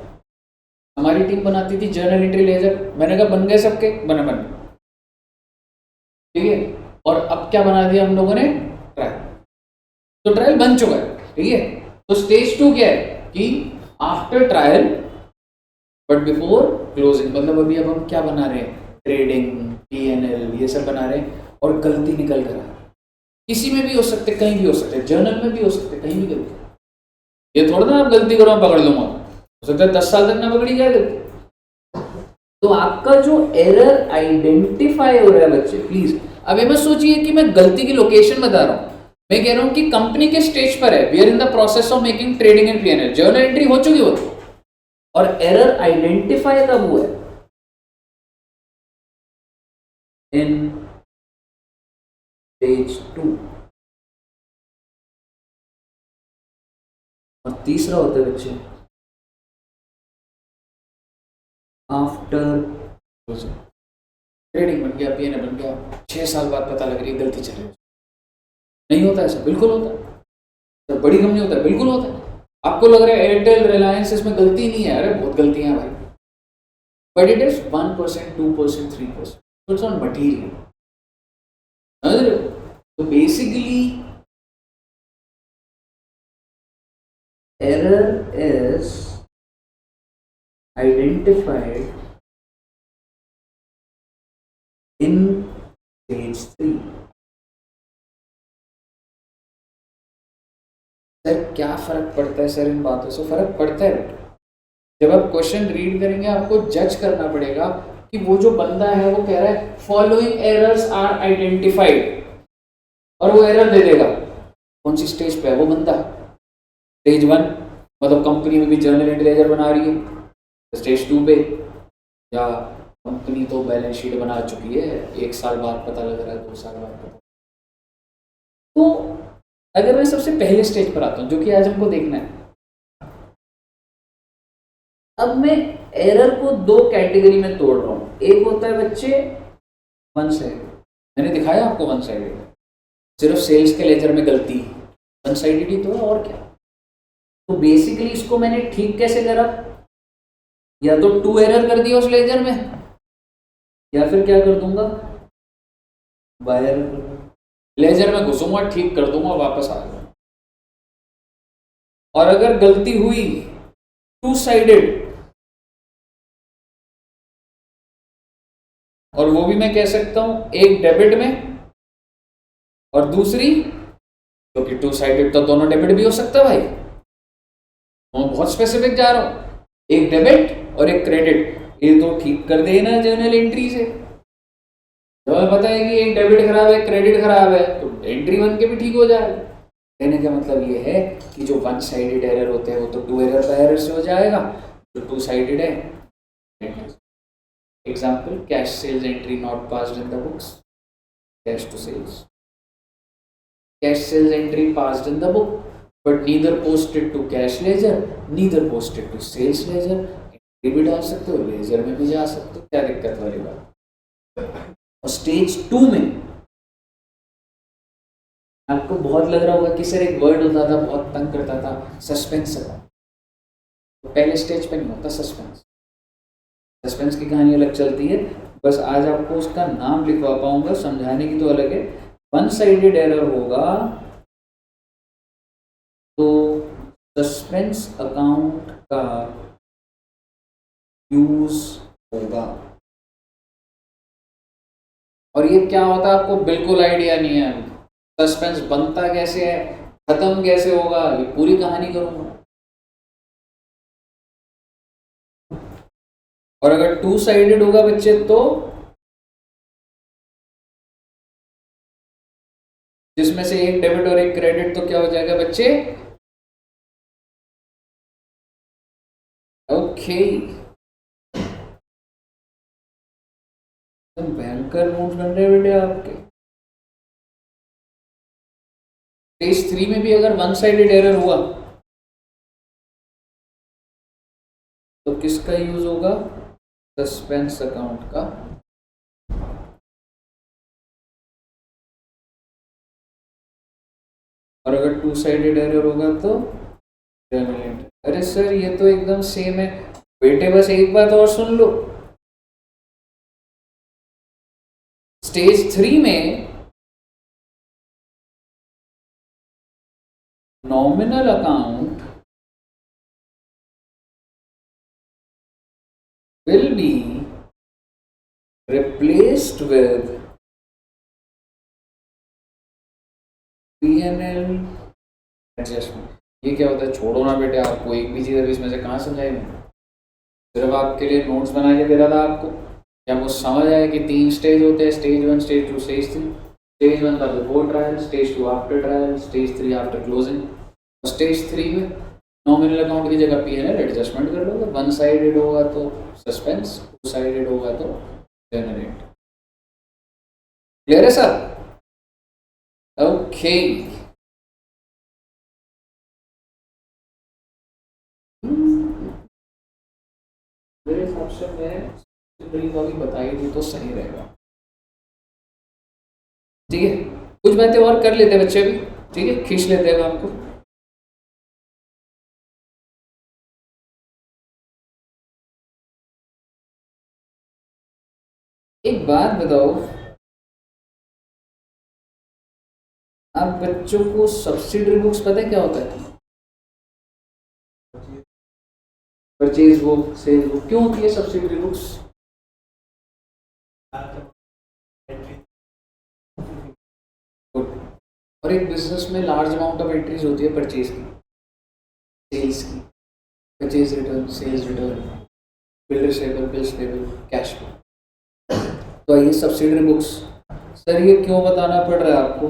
हमारी टीम बनाती थी जर्नल एंट्री लेजर, मैंने कहा बन गए सबके, बन ठीक है। और अब क्या बना दिया हम लोगों ने, ट्रायल। तो ट्रायल बन चुका है, ठीक है। तो स्टेज 2 क्या है कि after trial but before closing, मतलब अभी अब हम क्या बना रहे हैं, ट्रेडिंग पीएनएल ये सब बना रहे हैं, और गलती निकल कर किसी में भी हो सकते, कहीं भी हो सकते, जर्नल में भी हो सकते, कहीं भी गलती। ये थोड़ा ना आप गलती करो पकड़ लूंगा, हो सकता है 10 साल तक ना पकड़ी जाए गलती। तो आपका जो एरर आइडेंटिफाई हो रहा है बच्चे, प्लीज अब ये मत सोचिए कि मैं गलती की लोकेशन बता रहा हूं, मैं कह रहा हूं कि कंपनी के स्टेज पर है, we are in the process of making trading in PNL, journal entry हो चुकी हो, और एरर आइडेंटिफाई कब हुआ है, इन स्टेज 2। और तीसरा होता है बच्चे आफ्टर ट्रेडिंग। बन गया पीएनएल बन गया, 6 साल बाद पता लग रही है गलती चल रही है। नहीं होता ऐसा, बिल्कुल होता है। जब बड़ी कंपनी होता है बिल्कुल होता है। आपको लग रहा है एयरटेल रिलायंस इसमें गलती नहीं है, अरे बहुत गलतियां हैं भाई, but it is 1%, 2%, 3%, it's on material. समझ रहे हो? तो basically error is identified in stage 3। Sir क्या फर्क पड़ता है सर इन बातों से? फर्क पड़ता है जब आप क्वेश्चन रीड करेंगे आपको जज करना पड़ेगा कि वो जो बंदा है वो कह रहा है फॉलोइंग एरर्स आर आइडेंटिफाइड, और वो एरर दे देगा। कौन सी स्टेज पे है वो बंदा? स्टेज 1, मतलब कंपनी में भी जर्नल एंट्री लेजर बना रही है। स्टेज 2 पे, या कंपनी तो बैलेंस शीट बना चुकी है, 1 साल बाद पता लग रहा है, 2 साल बाद पता। तो अगर मैं सबसे पहले स्टेज पर आता हूं, जो कि आज हमको देखना है, अब मैं एरर को दो कैटेगरी में तोड़ रहा हूं। एक होता है बच्चे वन साइडेड, मैंने दिखाया आपको वन साइडेड, सिर्फ सेल्स के लेजर में गलती वन साइडेड ही तो है, और क्या। तो बेसिकली इसको मैंने ठीक कैसे करा, या तो टू एरर कर दिया उस लेजर में, या फिर क्या कर दूंगा, बाय एरर कर दूंगा। लेजर में घुसूंगा, ठीक कर दूंगा, वापस आ जाऊंगा। और अगर गलती हुई टू साइडेड, और वो भी मैं कह सकता हूं एक डेबिट में और दूसरी, क्योंकि टू साइडेड तो दोनों डेबिट भी हो सकता है भाई, मैं बहुत स्पेसिफिक जा रहा हूं, एक डेबिट और एक क्रेडिट, ये तो ठीक कर देना जर्नल एंट्री से। तो हमें पता है कि एक डेबिट खराब है, क्रेडिट खराब है, तो एंट्री वन के भी ठीक हो जाएगा। कहने का मतलब ये है कि जो वन साइडेड एरर होते हैं वो तो टू एरर बाय एरर से हो जाएगा, जो टू साइडेड है। Example, cash sales entry not passed in the books, cash to sales, cash sales entry passed in the book but neither posted to cash ledger, neither posted to sales ledger. Entry भी डाल सकते हो, laser में भी जा सकते हो, क्या दिक्कत वाली बात। और स्टेज 2 में आपको बहुत लग रहा होगा कि सर एक वर्ड होता था बहुत तंग करता था, सस्पेंस अकाउंट। तो पहले स्टेज पे नहीं होता सस्पेंस, सस्पेंस की कहानी अलग चलती है, बस आज आपको उसका नाम लिखवा पाऊंगा, समझाने की तो अलग है। वन साइडेड एरर होगा तो सस्पेंस अकाउंट का यूज होगा। और ये क्या होता है आपको बिल्कुल आइडिया नहीं है, सस्पेंस बनता कैसे है, खत्म कैसे होगा, ये पूरी कहानी करूंगा। और अगर टू साइडेड होगा बच्चे, तो जिसमें से एक डेबिट और एक क्रेडिट, तो क्या हो जाएगा बच्चे, ओके। भयंकर नोट बन रहे बेटे आपके। स्टेज 3 में भी अगर वन साइडेड एरर हुआ तो किसका यूज होगा, सस्पेंस अकाउंट का। और अगर टू साइडेड एरर होगा तो जर्नल एंट्री। अरे सर ये तो एकदम सेम है बेटे, बस एक बात और सुन लो। स्टेज 3 में nominal account will be replaced with P&L adjustment। ये क्या होता है, छोड़ो ना बेटे, आपको एक भी चीज़ अभी इसमें से कहाँ समझाएंगे, सिर्फ आपके लिए नोट्स बना के दे रहा था आपको, क्या आपको समझ आया कि 3 स्टेज होते हैं, स्टेज 1, स्टेज 2, स्टेज 3। स्टेज 1 था before trial, stage 2 after trial, stage 3 after closing. और स्टेज 3 में नॉमिनल अकाउंट की जगह P&L एडजस्टमेंट कर लो, वन साइडेड होगा तो सस्पेंस, टू साइडेड होगा तो जर्नल एंट्री। क्लियर है सर, ओके। मेरे हिसाब से मैं अभी बताई दी तो सही रहेगा, ठीक है। कुछ बातें और कर लेते बच्चे भी, ठीक है, खींच लेते हैं आपको। एक बात बताओ, आप बच्चों को सब्सिडरी बुक्स पता है क्या होता है, परचेज बुक, सेल बुक, क्यों होती है सब्सिडरी बुक्स? और एक बिजनेस में लार्ज अमाउंट ऑफ एंट्रीज होती है परचेज की, सेल्स की, purchase return, sales return, builders table, bills table, cash flow. तो ये सब्सिडरी बुक्स, सर ये क्यों बताना पड़ रहा है आपको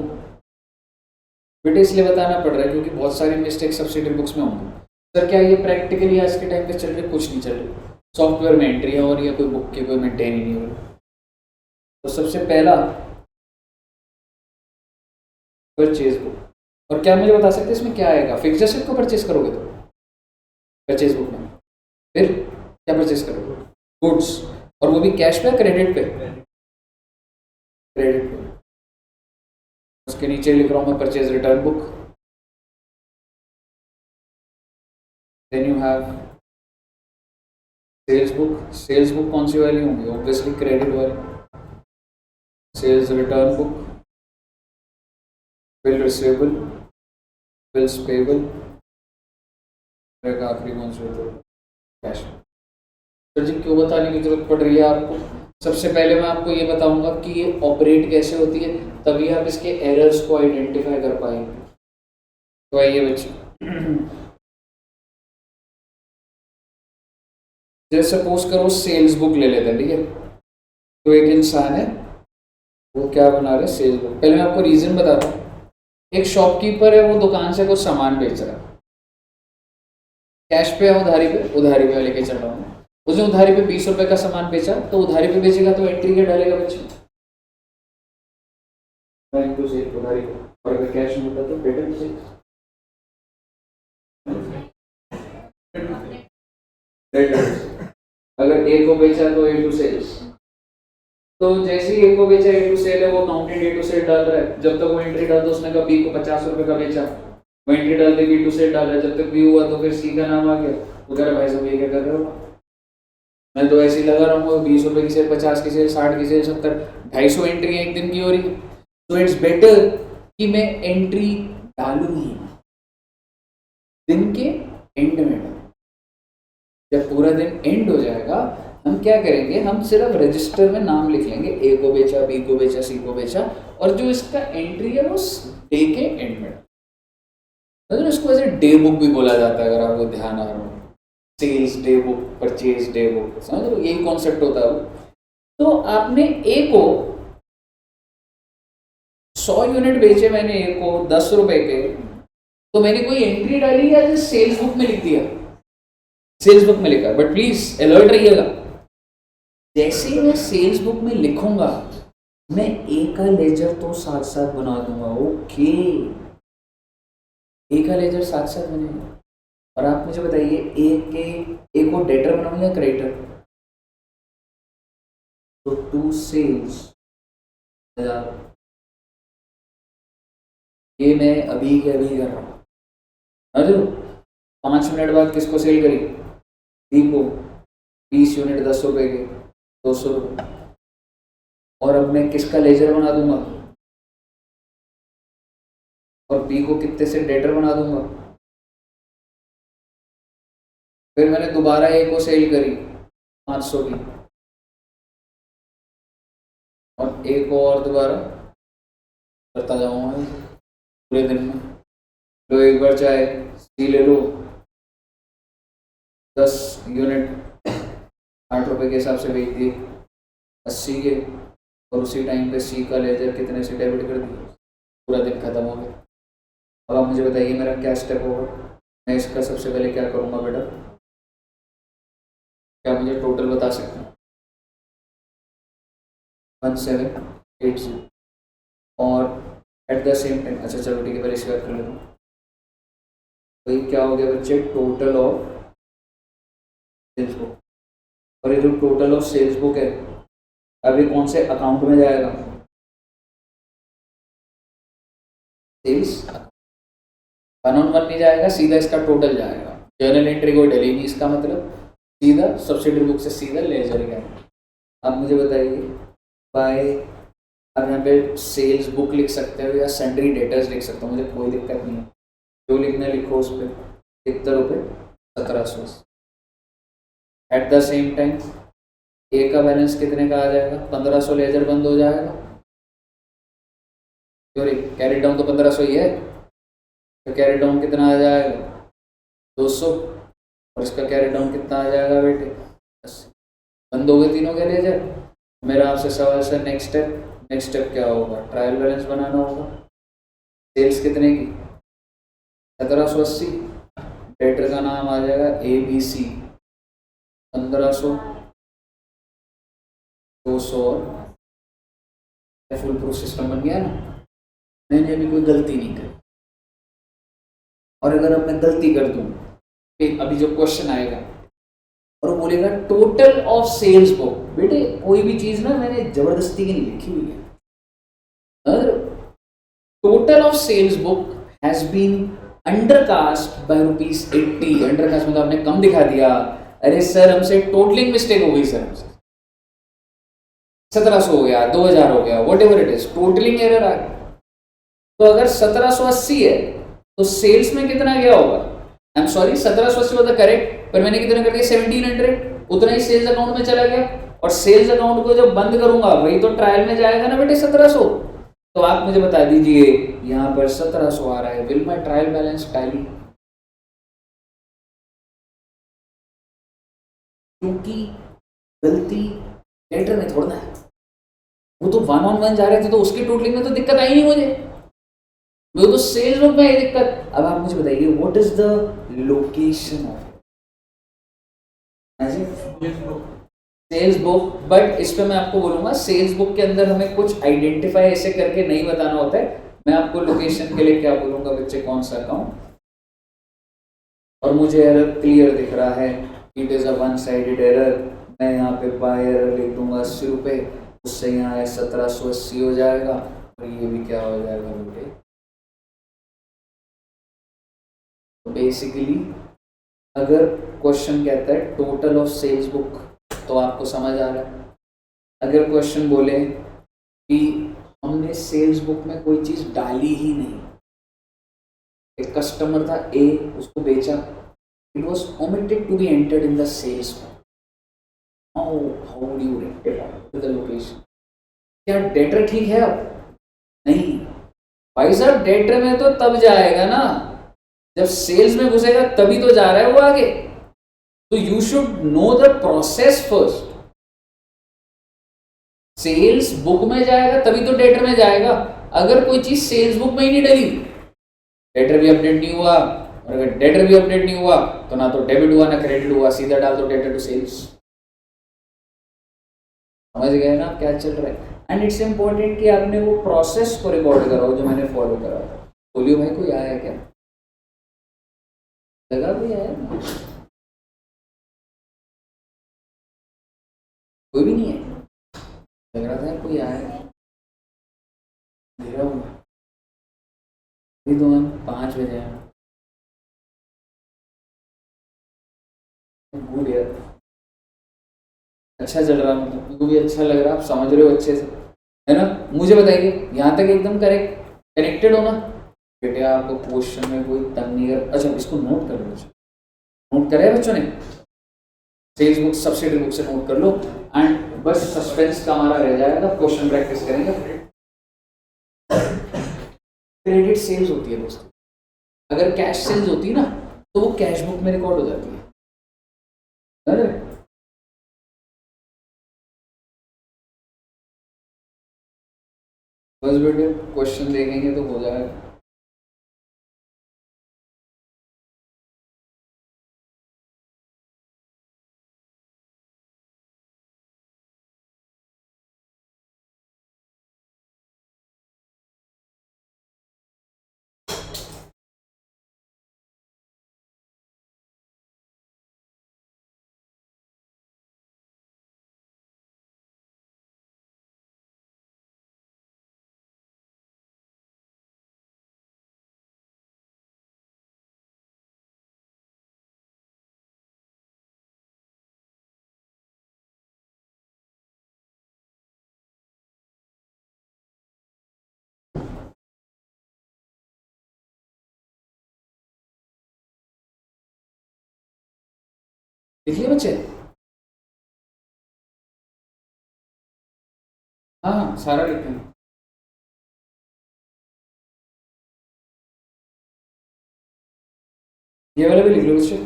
बेटे? इसलिए बताना पड़ रहा है क्योंकि बहुत सारे मिस्टेक सब्सिडरी बुक्स में होंगे। सर क्या ये प्रैक्टिकली आज के टाइम पे चल रहे? कुछ नहीं चल रही, सॉफ्टवेयर में एंट्री है और ये कोई बुक की कोई मेंटेन ही नहीं हो रही। तो सबसे पहला परचेज बुक, और क्या मुझे बता सकते हैं इसमें क्या आएगा? फिक्स्ड एसेट को परचेज करोगे तो परचेज बुक में फिर क्या परचेज करोगे? गुड्स, और वो भी कैश पे क्रेडिट पे? क्रेडिट पे। उसके नीचे लिख रहा हूँ मैं purchase return book. Then you have sales book. Sales book कौन सी वाली होंगी? ऑब्वियसली क्रेडिट वाली। Sales return book, bill receivable, bills payable, आखिरी कौन सी होती है? कैश। सर जी क्यों बताने की जरूरत पड़ रही है आपको? सबसे पहले मैं आपको ये बताऊंगा कि ये ऑपरेट कैसे होती है, तभी आप इसके एरर्स को आइडेंटिफाई कर पाएंगे। तो आइए बच्चे, जैसे सपोज करो सेल्स बुक ले लेते हैं, ठीक है? तो एक इंसान है, वो क्या बना रहे? Sales book. पहले मैं आपको रीजन बताता हूँ। एक शॉपकीपर है, वो दुकान से कुछ सामान बेच रहा है, कैश पे है उधारी पे? उधारी पे लेके चल रहा हूँ। उसने उधारी पे 20 रुपए का सामान बेचा, तो उधारी पे बेचेगा तो एंट्री क्या डालेगा बच्चे? बैंक टू सेल, उधारी पे। और अगर कैश में होता तो डेबिट से। अगर ए को बेचा तो ए टू सेल्स। तो जैसे ही ए को बेचा, ए टू सेल है, वो अकाउंटेंट ए टू सेल डाल रहा है। जब तक वो एंट्री डालता, उसने कहा बी को 50 रुपए का बेचा, वो एंट्री डाल दे बी टू सेल डाल रहा है। जब तक बी हुआ तो फिर सी का नाम आ गया। वो कह रहा भाई साहब ये क्या कर रहे हो? मैं तो ऐसे ही लगा रहा हूँ, 20 रुपए की सेल, 50 की सेल, 60 की सेल, 70, 250 एंट्री एक दिन की हो रही है। तो इट्स बेटर कि मैं एंट्री डालू ही दिन के एंड में। जब पूरा दिन एंड हो जाएगा, हम क्या करेंगे? हम सिर्फ रजिस्टर में नाम लिख लेंगे, ए को बेचा, बी को बेचा, सी को बेचा, और जो इसका एंट्री है वो डे के एंड में। मतलब इसको ऐसे डे बुक भी बोला जाता है, अगर आपको ध्यान आ रहा हो। Sales day book, purchase day book, समझ लो यही कॉन्सेप्ट होता है। तो आपने ए को 100 यूनिट बेचे, मैंने ए को 10 रुपए के, तो मैंने कोई एंट्री डाली या सेल्स बुक में लिख दिया? सेल्स बुक में लिखा। बट प्लीज अलर्ट रहिएगा, जैसे ही मैं सेल्स बुक में लिखूंगा, मैं ए का लेजर तो साथ साथ बना दूंगा। ओके, ए का लेजर साथ साथ बनेगा। और आप मुझे बताइए, ए को डेटर बनाऊं या क्रेडिटर? तो टू सेल्स, ये मैं अभी के अभी कर रहा हूँ। समझ लो, 5 मिनट बाद किसको सेल करी? बी को 20 यूनिट 10 रुपए के, 200 रुपये। और अब मैं किसका लेजर बना दूंगा? और बी को कितने से डेटर बना दूंगा? फिर मैंने दोबारा ए को सेल करी 500 की, और ए को और दोबारा करता जाऊंगा पूरे दिन में। लो एक बार चाहे सी ले लो, 10 यूनिट 8 रुपए के हिसाब से बेच दिए, 80 के, और उसी टाइम पे सी का लेजर कितने से डेबिट कर दिया, पूरा दिन खत्म हो गया। अब आप मुझे बताइए मेरा क्या स्टेप होगा? मैं इसका सबसे पहले क्या करूँगा बेटा? क्या मुझे टोटल बता सकते हैं? 1780। और एट द सेम टाइम, अच्छा चलो ठीक है, पहले इसका कर लेता हूँ। तो ये क्या हो गया बच्चे? Total of sales book. और ये जो टोटल ऑफ सेल्स बुक है, अभी कौन से अकाउंट में जाएगा? सेल्स 1 नहीं जाएगा, सीधा इसका टोटल जाएगा। जर्नल एंट्री कोई डली नहीं, इसका मतलब सीधा सब्सिडरी बुक से सीधा लेजर गया। अब मुझे बताइए, बाय, अब यहाँ पे सेल्स बुक लिख सकते हो या सन्ड्री डेटर्स लिख सकते हो, मुझे कोई दिक्कत नहीं है। जो लिखना लिखो उस पर। कितने रुपये? 1700। एट द सेम टाइम ए का बैलेंस कितने का आ जाएगा? 1500। लेजर बंद हो जाएगा। सॉरी, कैरी डाउन तो 1500 ही है, तो कैरी डाउन कितना आ जाएगा? 200। और इसका कैरी डाउन कितना आ जाएगा बेटे? 80। बंद हो गए तीनों के लेजर। मेरा आपसे सवाल सर, नेक्स्ट स्टेप क्या होगा? ट्रायल बैलेंस बनाना होगा। सेल्स कितने की? 1780। डेटर का नाम आ जाएगा ABC, 1500, 200, और फुल प्रूफ सिस्टम बन गया ना। मैंने अभी कोई गलती नहीं करी। और अगर अब मैं गलती कर दूं, अभी जो क्वेश्चन आएगा और वो बोलेगा टोटल ऑफ सेल्स बुक, बेटे कोई भी चीज ना मैंने जबरदस्ती की नहीं लिखी हुई है। Total of sales book has been undercast by ₹80। Undercast मतलब आपने कम दिखा दिया। अरे सर हमसे टोटलिंग मिस्टेक हो गई सर, हमसे 1700 हो गया, 2000 हो गया, whatever it is, totalling error आ गया। तो अगर 1780 है तो सेल्स में कितना गया होगा? I am sorry, 1780 was the correct, पर मैंने कितना कर दिया? 1700। उतना ही सेल्स अकाउंट में चला गया, और सेल्स अकाउंट को जब बंद करूंगा वही तो ट्रायल में जाएगा ना बेटे, 1700। तो आप मुझे बता दीजिए यहां पर 1700 आ रहा है, will my trial balance tally? क्योंकि गलती लेटर में थोड़ा है, वो तो 1 on 1 जा रहे थे तो उसकी टोटलिंग में तो दिक्कत आई नहीं मुझे, वो तो सेल्स बुक में है दिक्कत। अब आप मुझे बताइए what is the location of sales book? But इस पे मैं आपको बोलूंगा सेल्स बुक के अंदर हमें कुछ आइडेंटिफाई ऐसे करके नहीं बताना होता है। मैं आपको लोकेशन के लिए क्या बोलूंगा बच्चे, कौन सा अकाउंट, और मुझे एरर क्लियर दिख रहा है, it is a one sided error. मैं यहाँ पे बाय एरर लिख दूंगा ₹80, उससे यहाँ 1780 हो जाएगा, और ये भी क्या हो जाएगा बेटे? तो बेसिकली अगर क्वेश्चन कहता है टोटल ऑफ सेल्स बुक तो आपको समझ आ रहा है। अगर क्वेश्चन बोले कि हमने सेल्स बुक में कोई चीज डाली ही नहीं, एक कस्टमर था ए, उसको बेचा, it was omitted to be entered in the sales book. How would you rectify with the location? क्या डेटर ठीक है अब? नहीं भाई साहब, डेटर में तो तब जाएगा ना जब सेल्स में घुसेगा, तभी तो जा रहा है वो आगे। तो you should know the process first. Sales book में जाएगा तभी तो डेटर में जाएगा। अगर कोई चीज सेल्स बुक में ही नहीं डली, डेटर भी अपडेट नहीं हुआ, और अगर डेटर भी अपडेट नहीं हुआ तो ना तो डेबिट हुआ ना क्रेडिट हुआ, सीधा डाल दो डेटर टू सेल्स। समझ गए ना क्या चल रहा है? एंड इट्स इंपॉर्टेंट कि आपने वो प्रोसेस को रिकॉर्ड कराओ जो मैंने फॉलो करा था। बोलियो भाई कोई आया क्या? लगा कोई आया ना? कोई भी नहीं है, लग रहा था कोई आया। अंधेरा हुआ, अभी तो हम 5 बजे हैं। गुड यार, अच्छा चल रहा, मतलब मुझको भी अच्छा लग रहा, आप समझ रहे हो अच्छे से, है ना? मुझे बताइए यहाँ तक एकदम करेक्ट कनेक्टेड हो ना? बेटे आपको क्वेश्चन में कोई तंग नहीं कर, अच्छा इसको नोट कर लो, नोट करे बच्चों ने? सेल्स बुक सब्सिडी बुक से नोट कर लो, एंड बस सस्पेंस का हमारा रह जाएगा, क्वेश्चन प्रैक्टिस करेंगे। क्रेडिट सेल्स होती है दोस्तों, अगर कैश सेल्स होती ना तो वो कैश बुक में रिकॉर्ड हो जाती है। अरे बस बेटे क्वेश्चन देखेंगे तो हो जाएगा। लिखिए बच्चे, हाँ हाँ सारा लिखे हैं। ये वाला भी लिख लो बच्चे।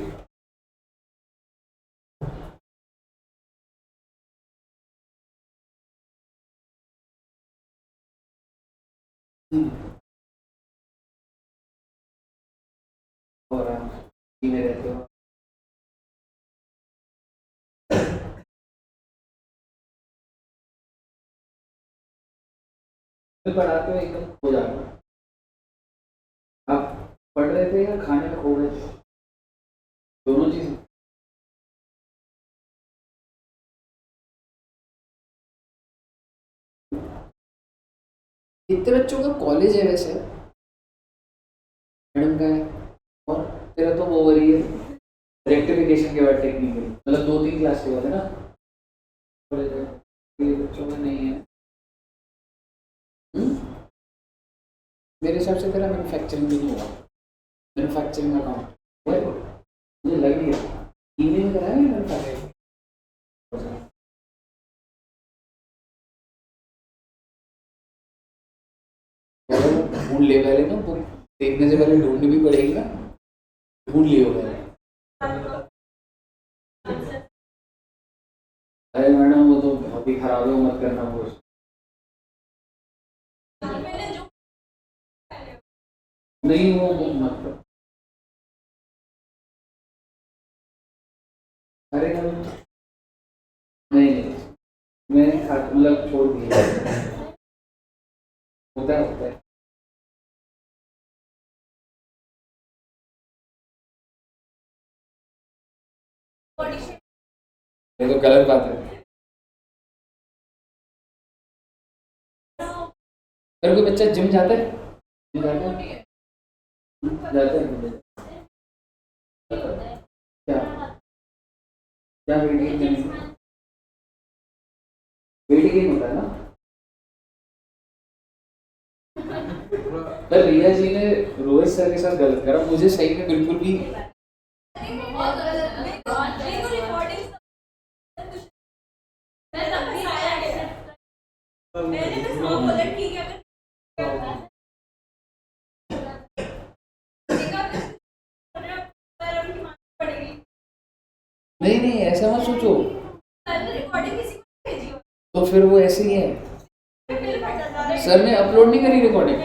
और में रहते हो, फिर पढ़ाते हो एकदम हो जाएगा। आप पढ़ रहे थे या खाने में खो गए थे? दोनों चीज। कितने बच्चों का कॉलेज है वैसे? मैडम का है। और तेरा तो वो हो रही है रेक्टिफिकेशन के बाद टेक्निकल, मतलब 2-3 क्लास के बाद है ना कॉलेज है, ये बच्चों में नहीं है। मेरे हिसाब से तेरा मैन्युफैक्चरिंग भी नहीं हुआ, मैन्युफैक्चरिंग अकाउंट मुझे लग नहीं रहा। ईमेल में कराया मैन्युफैक्चरिंग? ढूंढ ले पहले ना, बुक देखने से पहले ढूंढनी भी पड़ेगी ना। ढूंढ लियो पहले। अरे मैडम वो तो बहुत ही खराब है, वो मत करना वो। नहीं वो बुक मत कर। अरे नहीं, मैंने मतलब छोड़ दिया। होता है। ये तो गलत बात है। अगर कोई बच्चा जिम जाता है, जिम जाता है, जाता है क्या? क्या वेट गेन? वेट गेन होता है ना। पर रिया जी ने रोहित सर के साथ गलत करा, मुझे सही में बिल्कुल भी। नहीं नहीं ऐसा मत सोचो, तो फिर वो ऐसे ही है। सर ने अपलोड नहीं करी रिकॉर्डिंग?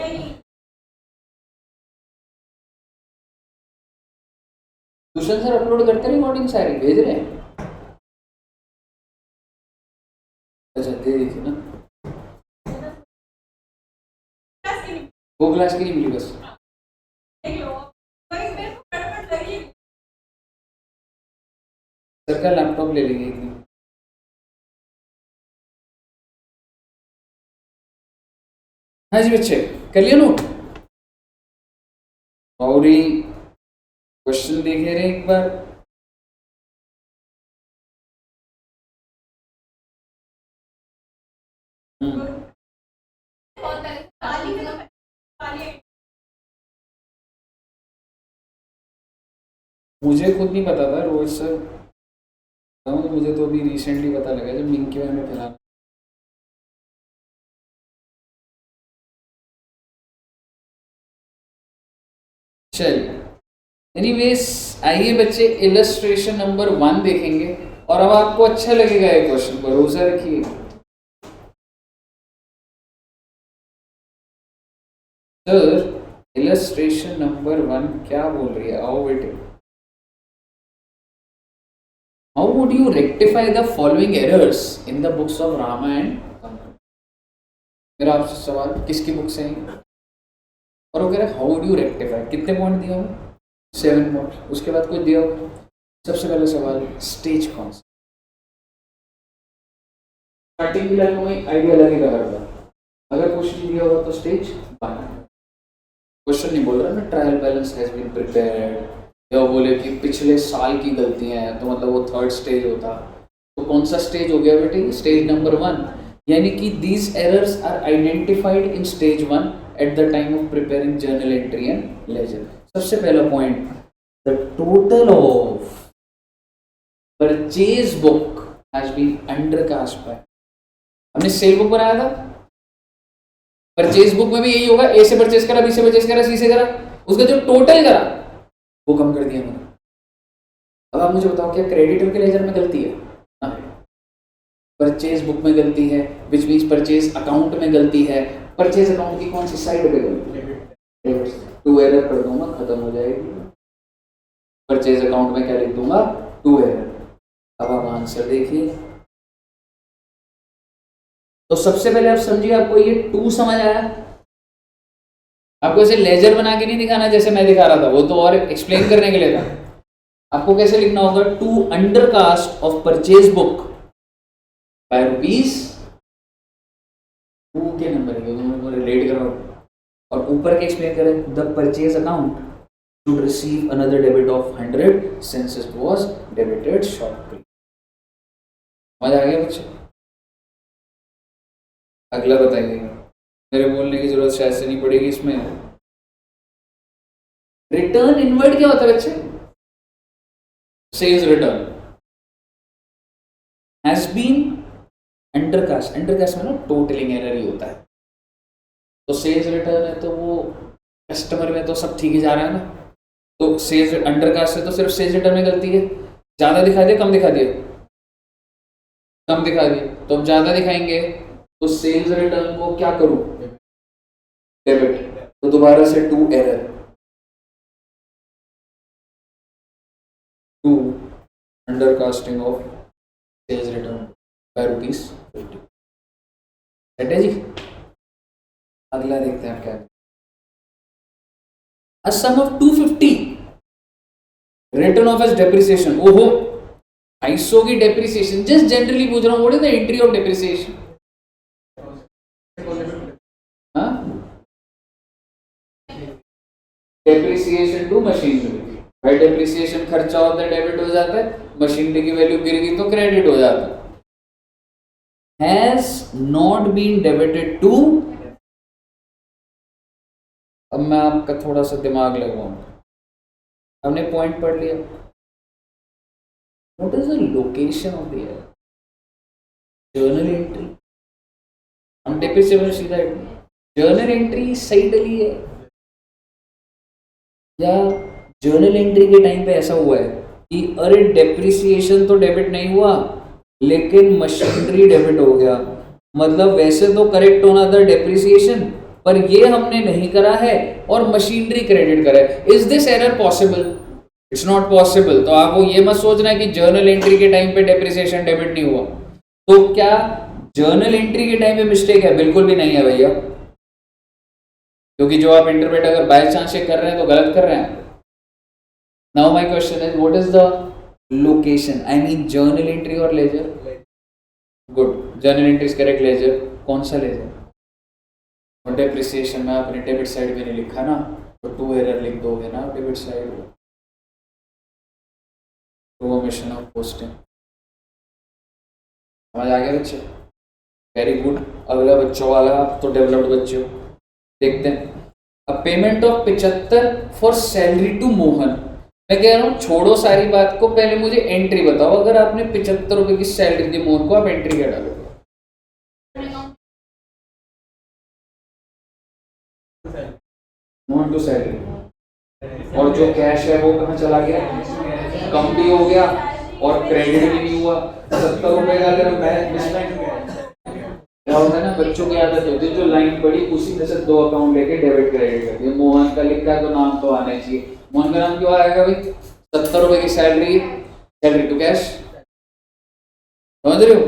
दुष्यंत सर अपलोड करते रिकॉर्डिंग, सारी भेज रहे हैं। अच्छा दे दीजिए ना, वो क्लास की नहीं मिली बस। सर का लैपटॉप ले लेंगे एक दिन। हाँ जी बच्चे, कर लिया नोट? और क्वेश्चन देखे रहे एक बार। मुझे खुद नहीं पता था रोहित सर, तो मुझे तो अभी रिसेंटली पता लगा जब मिंकी मैम ने फैला। चलिए एनीवेज, आइए बच्चे इलस्ट्रेशन नंबर 1 देखेंगे, और अब आपको अच्छा लगेगा ये क्वेश्चन, भरोसा रखिए। सर इलस्ट्रेशन नंबर 1 क्या बोल रही है, आओ बेटे। How would you rectify the following errors in the books of Rama and? मेरा आपसे सवाल किसकी बुक से है? और वो कह रहा है हाउ वुड यू रेक्टिफाई, कितने पॉइंट दिया हो? 7 पॉइंट। उसके बाद कुछ दिया हो? सबसे पहला सवाल, स्टेज कौन सा? स्टार्टिंग की लाइन में आइडिया लगेगा हर बार। अगर क्वेश्चन दिया होगा तो स्टेज 1। क्वेश्चन नहीं बोल रहा मैं, trial balance has been prepared, या वो बोले कि पिछले साल की गलतियां हैं, तो मतलब वो 3rd स्टेज होता। तो कौन सा स्टेज हो गया बेटे? Stage number 1। यानी कि these errors are identified in stage 1 at the time of preparing journal entry and ledger. सबसे पहला point, the total of purchase book has been undercast by. हमने सेल बुक बनाया था, परचेज बुक में भी यही होगा, ए से परचेज करा, बी से परचेज करा, सी से करा, उसका जो टोटल करा वो कम कर दिया मैंने। अब आप मुझे बताओ क्या क्रेडिटर के लेजर में गलती है? परचेज बुक में गलती है, विच मीन्स परचेज अकाउंट में गलती है। परचेज अकाउंट की कौन सी साइड पे गलती है? टू एरर कर दूंगा, खत्म हो जाएगी। परचेज अकाउंट में क्या लिख दूंगा? To error. अब आप आंसर देखिए। तो सबसे पहले आप समझिए, आपको ये 2 समझ आया? आपको ऐसे लेजर बना के नहीं दिखाना जैसे मैं दिखा रहा था, वो तो और एक्सप्लेन करने के लिए था। आपको कैसे लिखना होगा, to undercast of purchase book by rupees, two के नंबर के दोनों को रिलेट करो और ऊपर के एक्सप्लेन करें, the purchase account should receive another debit of 100 since it was debited shortly। समझ आ गया बच्चों? अगला बताइए, मेरे बोलने की जरूरत शायद से नहीं पड़ेगी इसमें। रिटर्न इनवर्ड क्या होता है बच्चे? Sales return has been undercast, undercast में ना टोटलिंग एरर ही होता है। तो सेल्स रिटर्न है तो वो कस्टमर में तो सब ठीक ही जा रहा है ना, तो सेल्स अंडरकास्ट है तो सिर्फ सेल्स रिटर्न में गलती है। ज्यादा दिखा दिया कम दिखा दिया, कम दिखा दिया, तो अब ज्यादा दिखाएंगे तो सेल्स रिटर्न को क्या करूं, डेबिट, तो दोबारा से to error, to undercasting of sales return by ₹50। Set है जी। अगला देखते हैं क्या, a sum of 250 written off as depreciation। ओहो 250 की डेप्रिसिएशन, जस्ट जनरली पूछ रहा हूँ, what is the entry of depreciation? हाँ, डेप्रिसिएशन टू मशीनरी, भाई डेप्रिसिएशन खर्चा होता है डेबिट हो जाता है, मशीनरी की वैल्यू गिर गई तो क्रेडिट हो जाता है। Has not been debited to, अब मैं आपका थोड़ा सा दिमाग लगाऊंगा, हमने पॉइंट पढ़ लिया, what is the location of the journal entry? हम डेप्रिसिएशन सीधा जर्नल एंट्री सही डली है, या जर्नल एंट्री के टाइम पे ऐसा हुआ है कि अरे डेप्रिसिएशन तो डेबिट नहीं हुआ लेकिन मशीनरी डेबिट हो गया, मतलब वैसे तो करेक्ट होना था डेप्रिसिएशन, पर ये हमने नहीं करा है और मशीनरी क्रेडिट करा है। Is this error possible? It's not possible. तो आपको ये मत सोचना है कि जर्नल एंट्री के टाइम पे डेप्रिसिएशन डेबिट नहीं हुआ। तो क्या जर्नल एंट्री के टाइम पे मिस्टेक है? बिल्कुल भी नहीं है भैया, क्योंकि जो आप इंटरप्रेट अगर बाय चांस से कर रहे हैं तो गलत कर रहे हैं। Now my question is what is the location, I mean journal entry और ledger? Good, journal entry is correct, ledger कौन सा लेजर? और डेप्रिसिएशन में आपने डेबिट साइड में नहीं लिखा ना, तो टू एरर लिख दोगे ना डेबिट साइड में, टू ओमिशन ऑफ पोस्टिंग। समझ आ गया बच्चे? Very good. अगला बच्चों वाला, आप तो डेवलप्ड बच्चे हो, देखते हैं। A payment of 75 for salary to Mohan. मैं कह रहा हूँ छोड़ो सारी बात को, पहले मुझे एंट्री बताओ। अगर आपने 75 रुपए की सैलरी दी मोहन को, आप एंट्री क्या डालोगे? मोहन टू सैलरी, और जो कैश है वो कहाँ चला गया? कम भी हो गया और क्रेडिट भी नहीं हुआ। 70 रुपए का अगर क्या होता है ना, बच्चों की आदत होती है, जो लाइन पड़ी उसी में से दो अकाउंट लेके डेबिट क्रेडिट कर दिया। मोहन का लिखा है तो नाम तो आना चाहिए। मोहन का नाम क्यों आएगा भाई? 70 रुपए की सैलरी, सैलरी टू कैश, समझ रहे हो?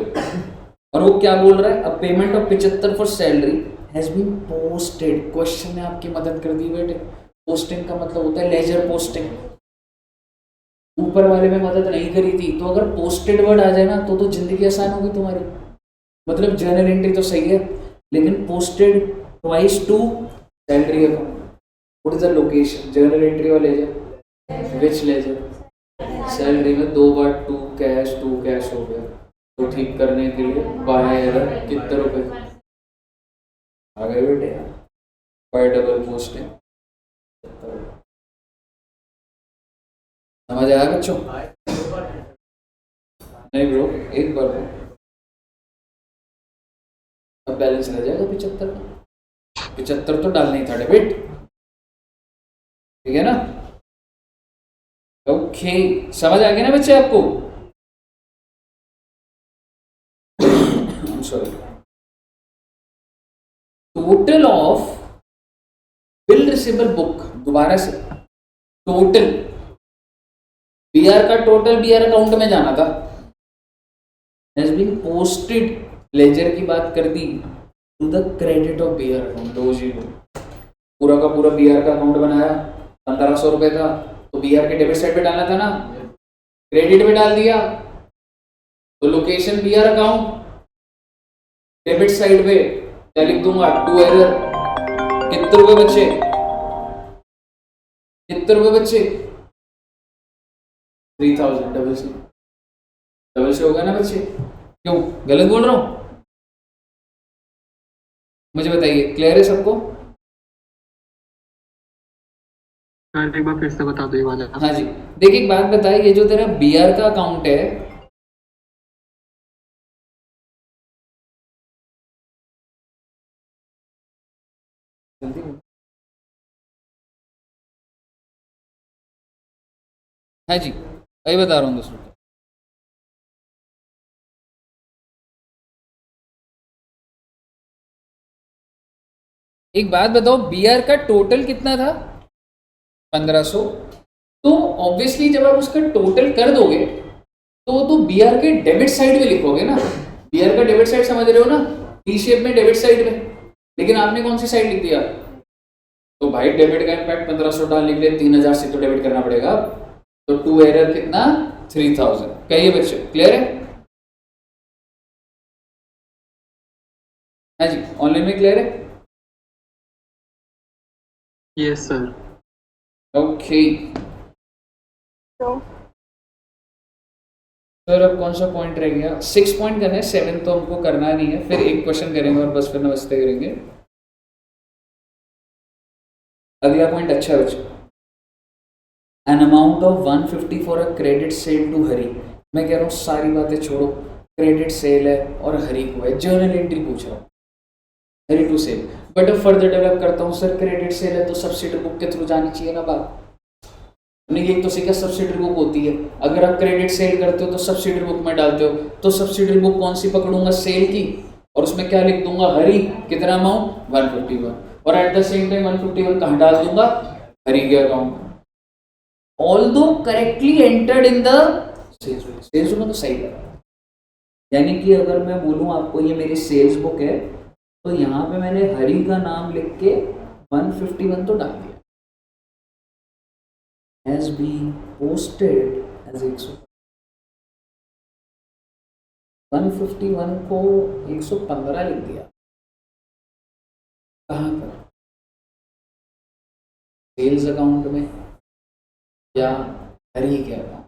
और वो क्या बोल रहा है? अब payment of 75 for salary has been posted. Question ने आपकी मदद कर दी बेटे। पोस्टिंग का मतलब होता है लेजर पोस्टिंग। ऊपर वाले में मदद नहीं करी थी, तो अगर पोस्टेड वर्ड आ जाए ना तो जिंदगी आसान होगी तुम्हारी। मतलब जर्नल एंट्री तो सही है, लेकिन posted twice to salary account, what is the location? Journal entry और लेजर, विच लेजर? सैलरी में दो बार टू कैश हो गया, तो ठीक करने के लिए बाय एरर कितने रुपए आ गए बेटे? Bye double posting. समझ आया बच्चों? नहीं ब्रो, एक बार ब्रो, अब बैलेंस रह जाएगा 75 का। 75 तो डालना ही था डेबिट, ठीक है ना? ओके, समझ आ गया ना बच्चे आपको? Sorry, total of bill receivable book, दोबारा से टोटल बीआर का टोटल बीआर अकाउंट में जाना था, हैज बीन पोस्टेड, लेजर की बात कर दी, to the credit of BR account. 2 0 पूरा का पूरा बीआर का अकाउंट बनाया, 1500 रुपये था, तो बीआर के डेबिट साइड पे डालना था ना, क्रेडिट में डाल दिया, तो location BR account, debit side पे क्या लिख दूंगा, टू एरर। कितने रुपए बचे, कितने रुपए बचे, 3000, डबल से, डबल से हो गया ना बच्चे? क्यों गलत बोल रहा हूं? मुझे बताइए, क्लियर है सबको? एक बार फिर से बता दो ये वाला। हाँ जी, देखिए एक बात बताइए, ये जो तेरा बीआर का अकाउंट है, जल्दी बोलो। हाँ जी, वही बता रहा हूँ दोस्तों। एक बात बताओ, बीआर का टोटल कितना था? 1500। तो ऑब्वियसली जब आप उसका टोटल कर दोगे तो बीआर के डेबिट साइड में लिखोगे ना। बीआर का डेबिट साइड समझ रहे हो ना, टी शेप में डेबिट साइड में। लेकिन आपने कौन सी साइड लिख दिया? तो भाई डेबिट का इम्पैक्ट 1500 डालने के लिए 3000 से तो डेबिट करना पड़ेगा। तो टू एरर कितना, 3000। कहिए बच्चे, क्लियर है? हाँ जी, ऑनलाइन में क्लियर है? Yes sir. ओके सर, अब कौन सा पॉइंट रह गया? 6 पॉइंट करना है, 7 तो हमको करना नहीं है, फिर एक क्वेश्चन करेंगे और बस फिर नमस्ते करेंगे। अगला पॉइंट अच्छा है बच्चों, an amount of 150 for a credit sale to Hari. मैं कह रहा हूँ सारी बातें छोड़ो, क्रेडिट सेल है और हरी को है, जर्नल एंट्री पूछ रहा हूँ, हरी टू सेल। बट अब फर्दर डेवलप करता हूँ, सर क्रेडिट सेल है तो सब्सिडी बुक के थ्रू जानी चाहिए ना बात। हमने ये तो सीखा सब्सिडी बुक होती है, अगर आप क्रेडिट सेल करते हो तो सब्सिडी बुक में डालते हो, तो सब्सिडी बुक कौन सी पकड़ूंगा? सेल की, और उसमें क्या लिख दूंगा? हरी, कितना अमाउंट? 151, और एट द सेम टाइम 151 कहाँ डाल दूंगा? हरी के अकाउंट। Although correctly entered in the sales book, तो सही है। यानी कि अगर मैं बोलूं आपको ये मेरी सेल्स बुक है, तो यहाँ पे मैंने हरी का नाम लिख के 151 तो डाल दिया, has been posted as 151 को 115 लिख दिया। कहाँ पर? सेल्स अकाउंट में या हरी के अकाउंट?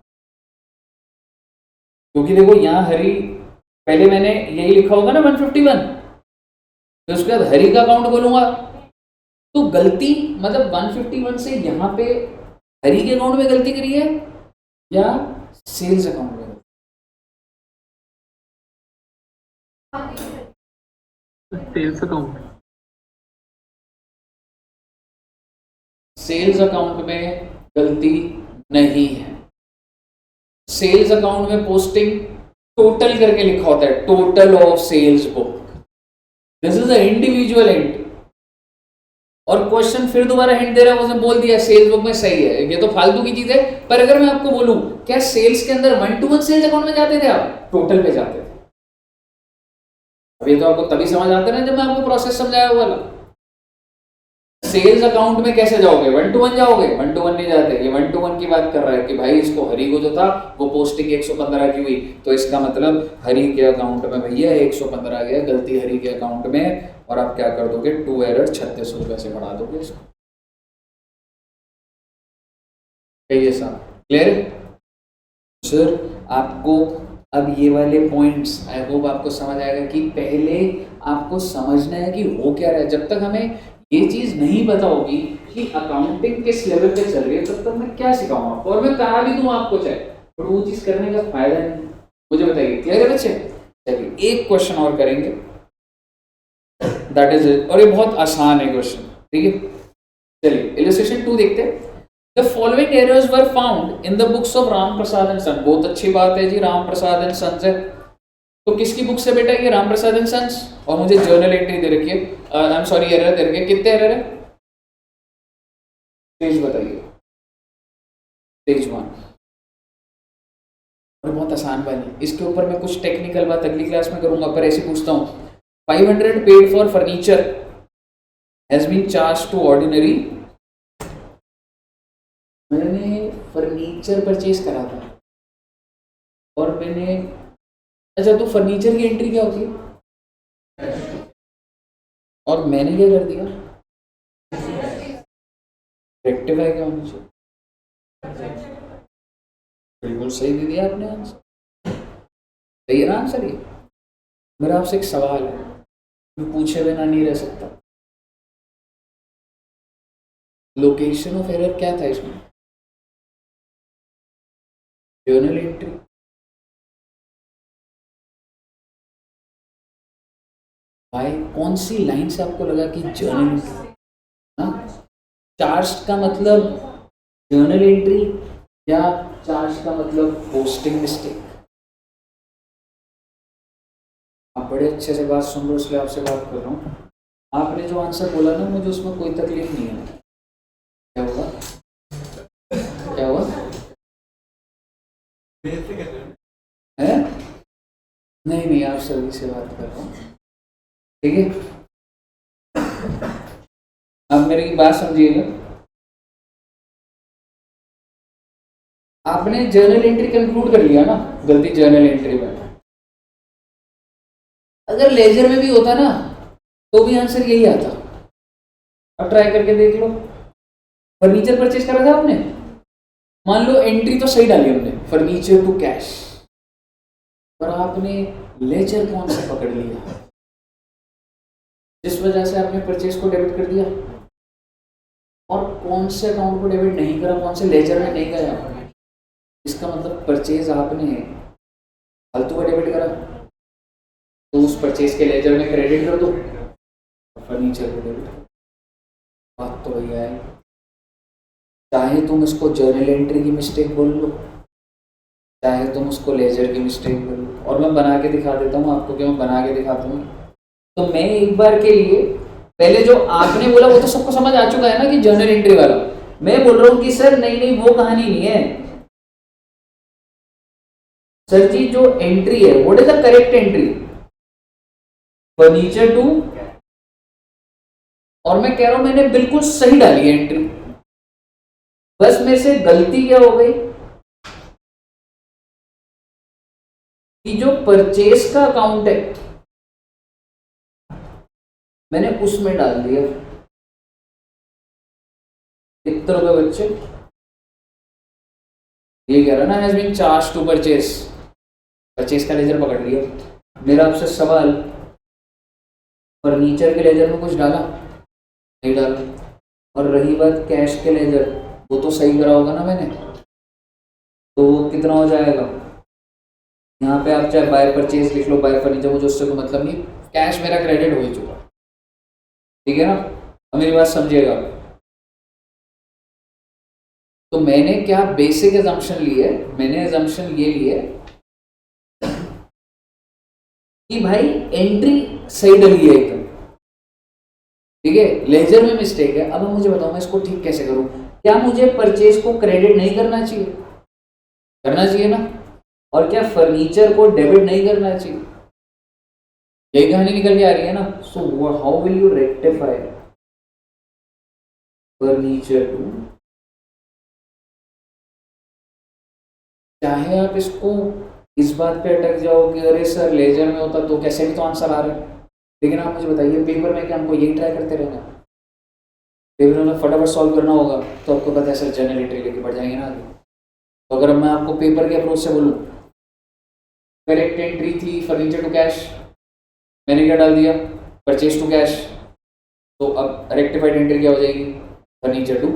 क्योंकि देखो यहाँ हरी, पहले मैंने यही लिखा होगा ना 151, तो उसके बाद हरी का अकाउंट बोलूंगा, तो गलती मतलब 151 से यहाँ पे हरी के अकाउंट में गलती करी है या सेल्स अकाउंट में? Sales account. सेल्स अकाउंट में गलती नहीं है। सेल्स अकाउंट में पोस्टिंग टोटल करके लिखा होता है, total of sales book, this is a individual entry. और क्वेश्चन फिर दोबारा हिंट दे रहा है, उसने बोल दिया सेल्स बुक में सही है, ये तो फालतू की चीज है। पर अगर मैं आपको बोलूं, क्या सेल्स के अंदर 1 to 1 सेल्स अकाउंट में जाते थे आप? टोटल पे जाते थे। अब ये तो आपको तभी समझ आता है ना जब मैं आपको प्रोसेस समझाया हुआ वाला। सेल्स अकाउंट में कैसे जाओगे? 1 to 1 जाओगे? 1 to 1 नहीं जाते। ये 1 to 1 की बात कर रहा है कि भाई इसको हरी को जो था वो पोस्टिंग 115 की हुई, तो इसका मतलब हरी के अकाउंट में भैया 115 गया, गलती हरी के अकाउंट में, और आप क्या कर दोगे? टू एरर 36 रुपए से बढ़ा दोगे इसको। कहिए साहब, क्लियर? सर आपको अब ये वाले पॉइंट्स आई होप आपको समझ आएगा कि पहले आपको समझना है कि हो क्या रहा है। जब तक हमें ये चीज नहीं पता होगी कि अकाउंटिंग किस लेवल पे चल रही है, तब तक मैं क्या सिखाऊं आपको, और मैं कहा भी दूं आपको चाहे, पर वो चीज करने का फायदा नहीं। मुझे बताइए, क्लियर है बच्चे? चलिए एक क्वेश्चन और करेंगे, दैट इज इट, और ये बहुत आसान है क्वेश्चन, ठीक है? चलिए इलस्ट्रेशन 2 देखते हैं। The following errors were found in the books of Ram Prasad and son. बहुत अच्छी बात है जी, राम प्रसाद एंड सन्स है, तो किसकी बुक से बेटा? ये राम प्रसाद एंड सन्स। और मुझे जर्नल एंट्री दे रखी है, आई एम सॉरी एरर दे रखी है। कितने एरर है? पेज बताइए, पेज 1। और बहुत आसान वाली, इसके ऊपर मैं कुछ टेक्निकल बात अगली क्लास में करूंगा, पर ऐसे पूछता हूँ 500 paid for furniture has been charged to ordinary. मैंने फर्नीचर परचेज करा था और मैंने, अच्छा तो फर्नीचर की एंट्री क्या होती है और मैंने क्या कर दिया, रेक्टिफाई क्या होना चाहिए। बिल्कुल सही दे दिया आपने आंसर, सही है ना आंसर ये। मेरा आपसे एक सवाल है, मैं पूछे बिना नहीं रह सकता, लोकेशन ऑफ एरर क्या था इसमें, जर्नल एंट्री। भाई कौन सी लाइन से आपको लगा कि जर्नल एंट्री, हाँ चार्ज का मतलब जर्नल एंट्री या चार्ज का मतलब पोस्टिंग मिस्टेक। आप बड़े अच्छे से बात सुन रहे हो इसलिए आपसे बात कर रहा हूँ। आपने जो आंसर बोला ना मुझे उसमें कोई तकलीफ नहीं है। क्या होगा, क्या हुआ है? नहीं नहीं, आप सभी से बात कर रहा हूँ, ठीक है। आप मेरी बात समझिएगा, आपने जर्नल एंट्री कंक्लूड कर लिया ना, गलती जर्नल एंट्री में। अगर लेजर में भी होता ना तो भी आंसर यही आता। अब ट्राई करके देख लो, फर्नीचर परचेज करा था आपने, मान लो एंट्री तो सही डाली हमने, फर्नीचर टू कैश, पर आपने लेजर कौन से पकड़ लिया जिस वजह से आपने परचेज को डेबिट कर दिया, और कौन से अकाउंट को डेबिट नहीं करा, कौन से लेजर में नहीं गया। इसका मतलब परचेज आपने फालतू का डेबिट करा, तो उस परचेज के लेजर में क्रेडिट कर दो, फर्नीचर को डेबिट कर। बात तो भैया है, चाहे तुम इसको जर्नल एंट्री की मिस्टेक बोल लो, चाहे तुम उसको लेजर की मिस्टेक बोल लो, और मैं बना के दिखा देता हूँ आपको, कि मैं बना के दिखाता हूँ। तो मैं एक बार के लिए, पहले जो आपने बोला वो तो सबको समझ आ चुका है ना कि जर्नल एंट्री वाला, मैं बोल रहा हूँ कि सर नहीं नहीं वो कहानी नहीं है सर जी, जो एंट्री है what is the correct entry, furniture to, और मैं कह रहा हूं मैंने बिल्कुल सही डाली है एंट्री, बस मेरे से गलती क्या हो गई कि जो परचेज का अकाउंट है मैंने उसमें डाल दिया। कितने रुपए बच्चे, ये कह रहा ना has been charged to purchase, purchase का लेजर पकड़ लिया। मेरा आपसे सवाल, फर्नीचर के लेजर में कुछ डाला नहीं डाला, और रही बात कैश के लेजर, वो तो सही करा होगा ना मैंने, तो वो कितना हो जाएगा, यहाँ पे आप चाहे बाय परचेज लिख लो, बाय फर्नीचर, मुझे उससे कोई मतलब नहीं, कैश मेरा क्रेडिट हो ही चुका, ठीक है ना। अब मेरी बात समझिएगा, तो मैंने क्या बेसिक एजम्पशन ली है, मैंने एजम्पशन ये ली है कि भाई एंट्री सही डली है एकदम, ठीक है, लेजर में मिस्टेक है। अब मुझे बताओ मैं इसको ठीक कैसे करूं, क्या मुझे परचेज को क्रेडिट नहीं करना चाहिए, करना चाहिए ना, और क्या फर्नीचर को डेबिट नहीं करना चाहिए, यही कहानी निकल के आ रही है ना। So how will you rectify furniture to, चाहे आप इसको इस बात पे अटक जाओ कि अरे सर लेजर में होता तो कैसे भी तो आंसर आ रहा है, लेकिन आप मुझे बताइए पेपर में क्या हमको यही ट्राई करते रहना, पेपर में फटाफट सॉल्व करना होगा, तो आपको पता है सर जर्नल एंट्री लेके बढ़ जाएंगे ना आगे। तो अगर मैं आपको पेपर के अप्रोच से बोलूँ, करेक्ट एंट्री थी फर्नीचर टू कैश, मैंने क्या डाल दिया, परचेज टू कैश, तो अब रेक्टिफाइड एंट्री क्या हो जाएगी, फर्नीचर टू,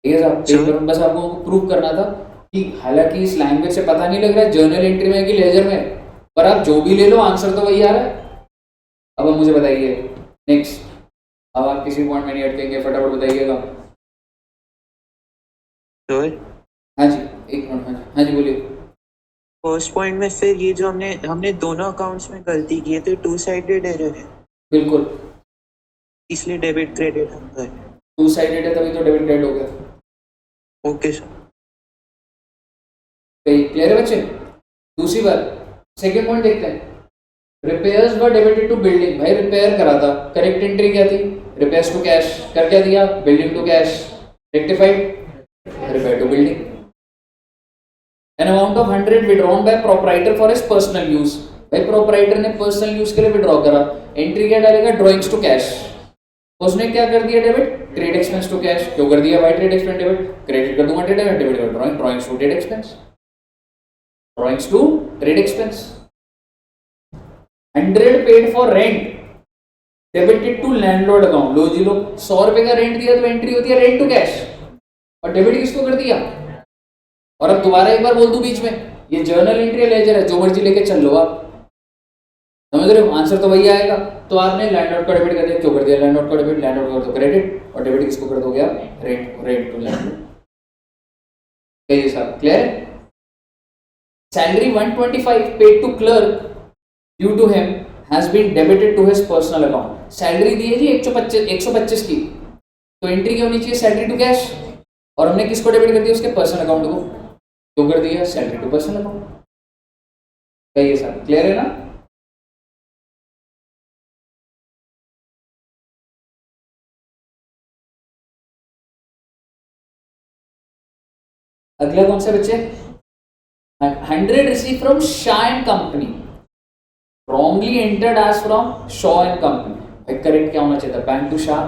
ठीक है साहब। पेपर में बस आपको प्रूव करना था कि हालांकि इस लैंग्वेज से पता नहीं लग रहा है जर्नल एंट्री में कि लेजर में, पर आप जो भी ले लो आंसर तो वही आ रहा है। अब आप मुझे बताइए नेक्स्ट, अब आप किसी पॉइंट में नहीं अटकेंगे, फटाफट बताइएगा। हाँ जी एक मिनट, हाँ जी बोलिए। फर्स्ट पॉइंट में फिर ये जो हमने दोनों अकाउंट्स में गलती की है, तो टू साइडेड एरर है, बिल्कुल, इसलिए डेबिट क्रेडिट होता है। टू साइडेड है तभी तो डेबिट क्रेडिट हो गया। ओके सर, क्लियर है बच्चे। दूसरी बात, सेकेंड पॉइंट देखते हैं, repairs were debited to building, भाई रिपेयर करा था, करेक्ट एंट्री क्या थी, रिपेयर्स टू कैश, कर क्या दिया, building to cash, rectified, repair to building. An amount of 100 withdrawn by proprietor for his personal use, भाई प्रोप्राइटर ने पर्सनल यूज के लिए विड्रॉ करा, एंट्री क्या डालेगा, ड्रॉइंग्स टू कैश, उसने क्या कर दिया debit, trade expense to cash, क्यों कर दिया भाई ट्रेड एक्सपेंस डेबिट, क्रेडिट कर दूंगा ट्रेड डेबिट कर drawing, drawings to trade expense, drawings to trade expense. 100 paid for rent debited to landlord account, लो जी लो, 100 रुपए का रेंट दिया तो एंट्री होती है रेंट टू कैश, और डेबिट किसको कर दिया। और अब दोबारा एक बार बोल दूं बीच में, ये जर्नल एंट्री लेजर है, जो मर्जी लेके चल लो आप, समझ रहे हो, आंसर तो वही आएगा। तो आपने लैंडलॉर्ड का डेबिट कर दिया, क्यों कर दिया लैंडलॉर्ड का डेबिट, लैंडलॉर्ड का तो क्रेडिट, और डेबिट किसको कर दोगे आप, रेंट टू लैंडलॉर्ड। ये सब क्लियर है। Salary 125 paid to clerk due to him has been debited to his personal account, salary दी है जी 125 की, तो एंट्री क्या होनी चाहिए, सैलरी टू कैश, और हमने किसको डेबिट कर दिया, उसके पर्सनल अकाउंट को, क्यों कर दिया, सैलरी टू पर्सनल अकाउंट। क्या ये सब क्लियर है ना। अगला कौन सा बच्चे, 100 receive from Shah and company, wrongly entered as from Shaw and Company, भाई करेक्ट क्या होना चाहिए था, बैंक टू शाह,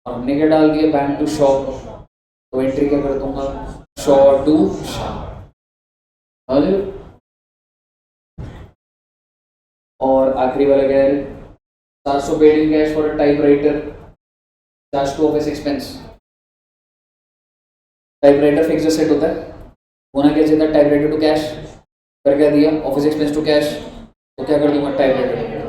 और हमने क्या डाल दिया, बैंक टू शॉ, तो एंट्री क्या कर दूंगा, शॉ टू शाह। और आखिरी वाला क्या है, 700 paid in cash for a typewriter, charge to office expense, typewriter fixed asset होता है, होना क्या चाहिए था, टाइपराइटर टू कैश, कर क्या दिया, ऑफिस एक्सपेंस टू कैश, तो क्या कर दूंगा, टाइपराइटर।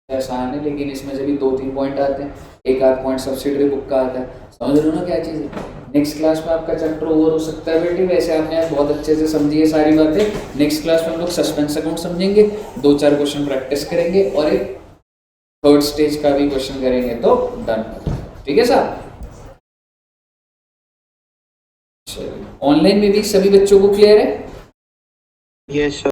आसान है, लेकिन इसमें से भी 2-3 पॉइंट आते हैं, एक आध पॉइंट सब्सिडरी बुक का आता है, समझ रहे हो ना क्या चीज़ है। नेक्स्ट क्लास में आपका चैप्टर ओवर हो सकता है बेटी, वैसे आपने आज बहुत अच्छे से समझी है सारी बातें। नेक्स्ट क्लास में हम लोग सस्पेंस अकाउंट समझेंगे, 2-4 क्वेश्चन प्रैक्टिस करेंगे, और एक थर्ड स्टेज का भी क्वेश्चन करेंगे, तो डन, ठीक है साहब। ऑनलाइन में भी सभी बच्चों को क्लियर है। Yes sir.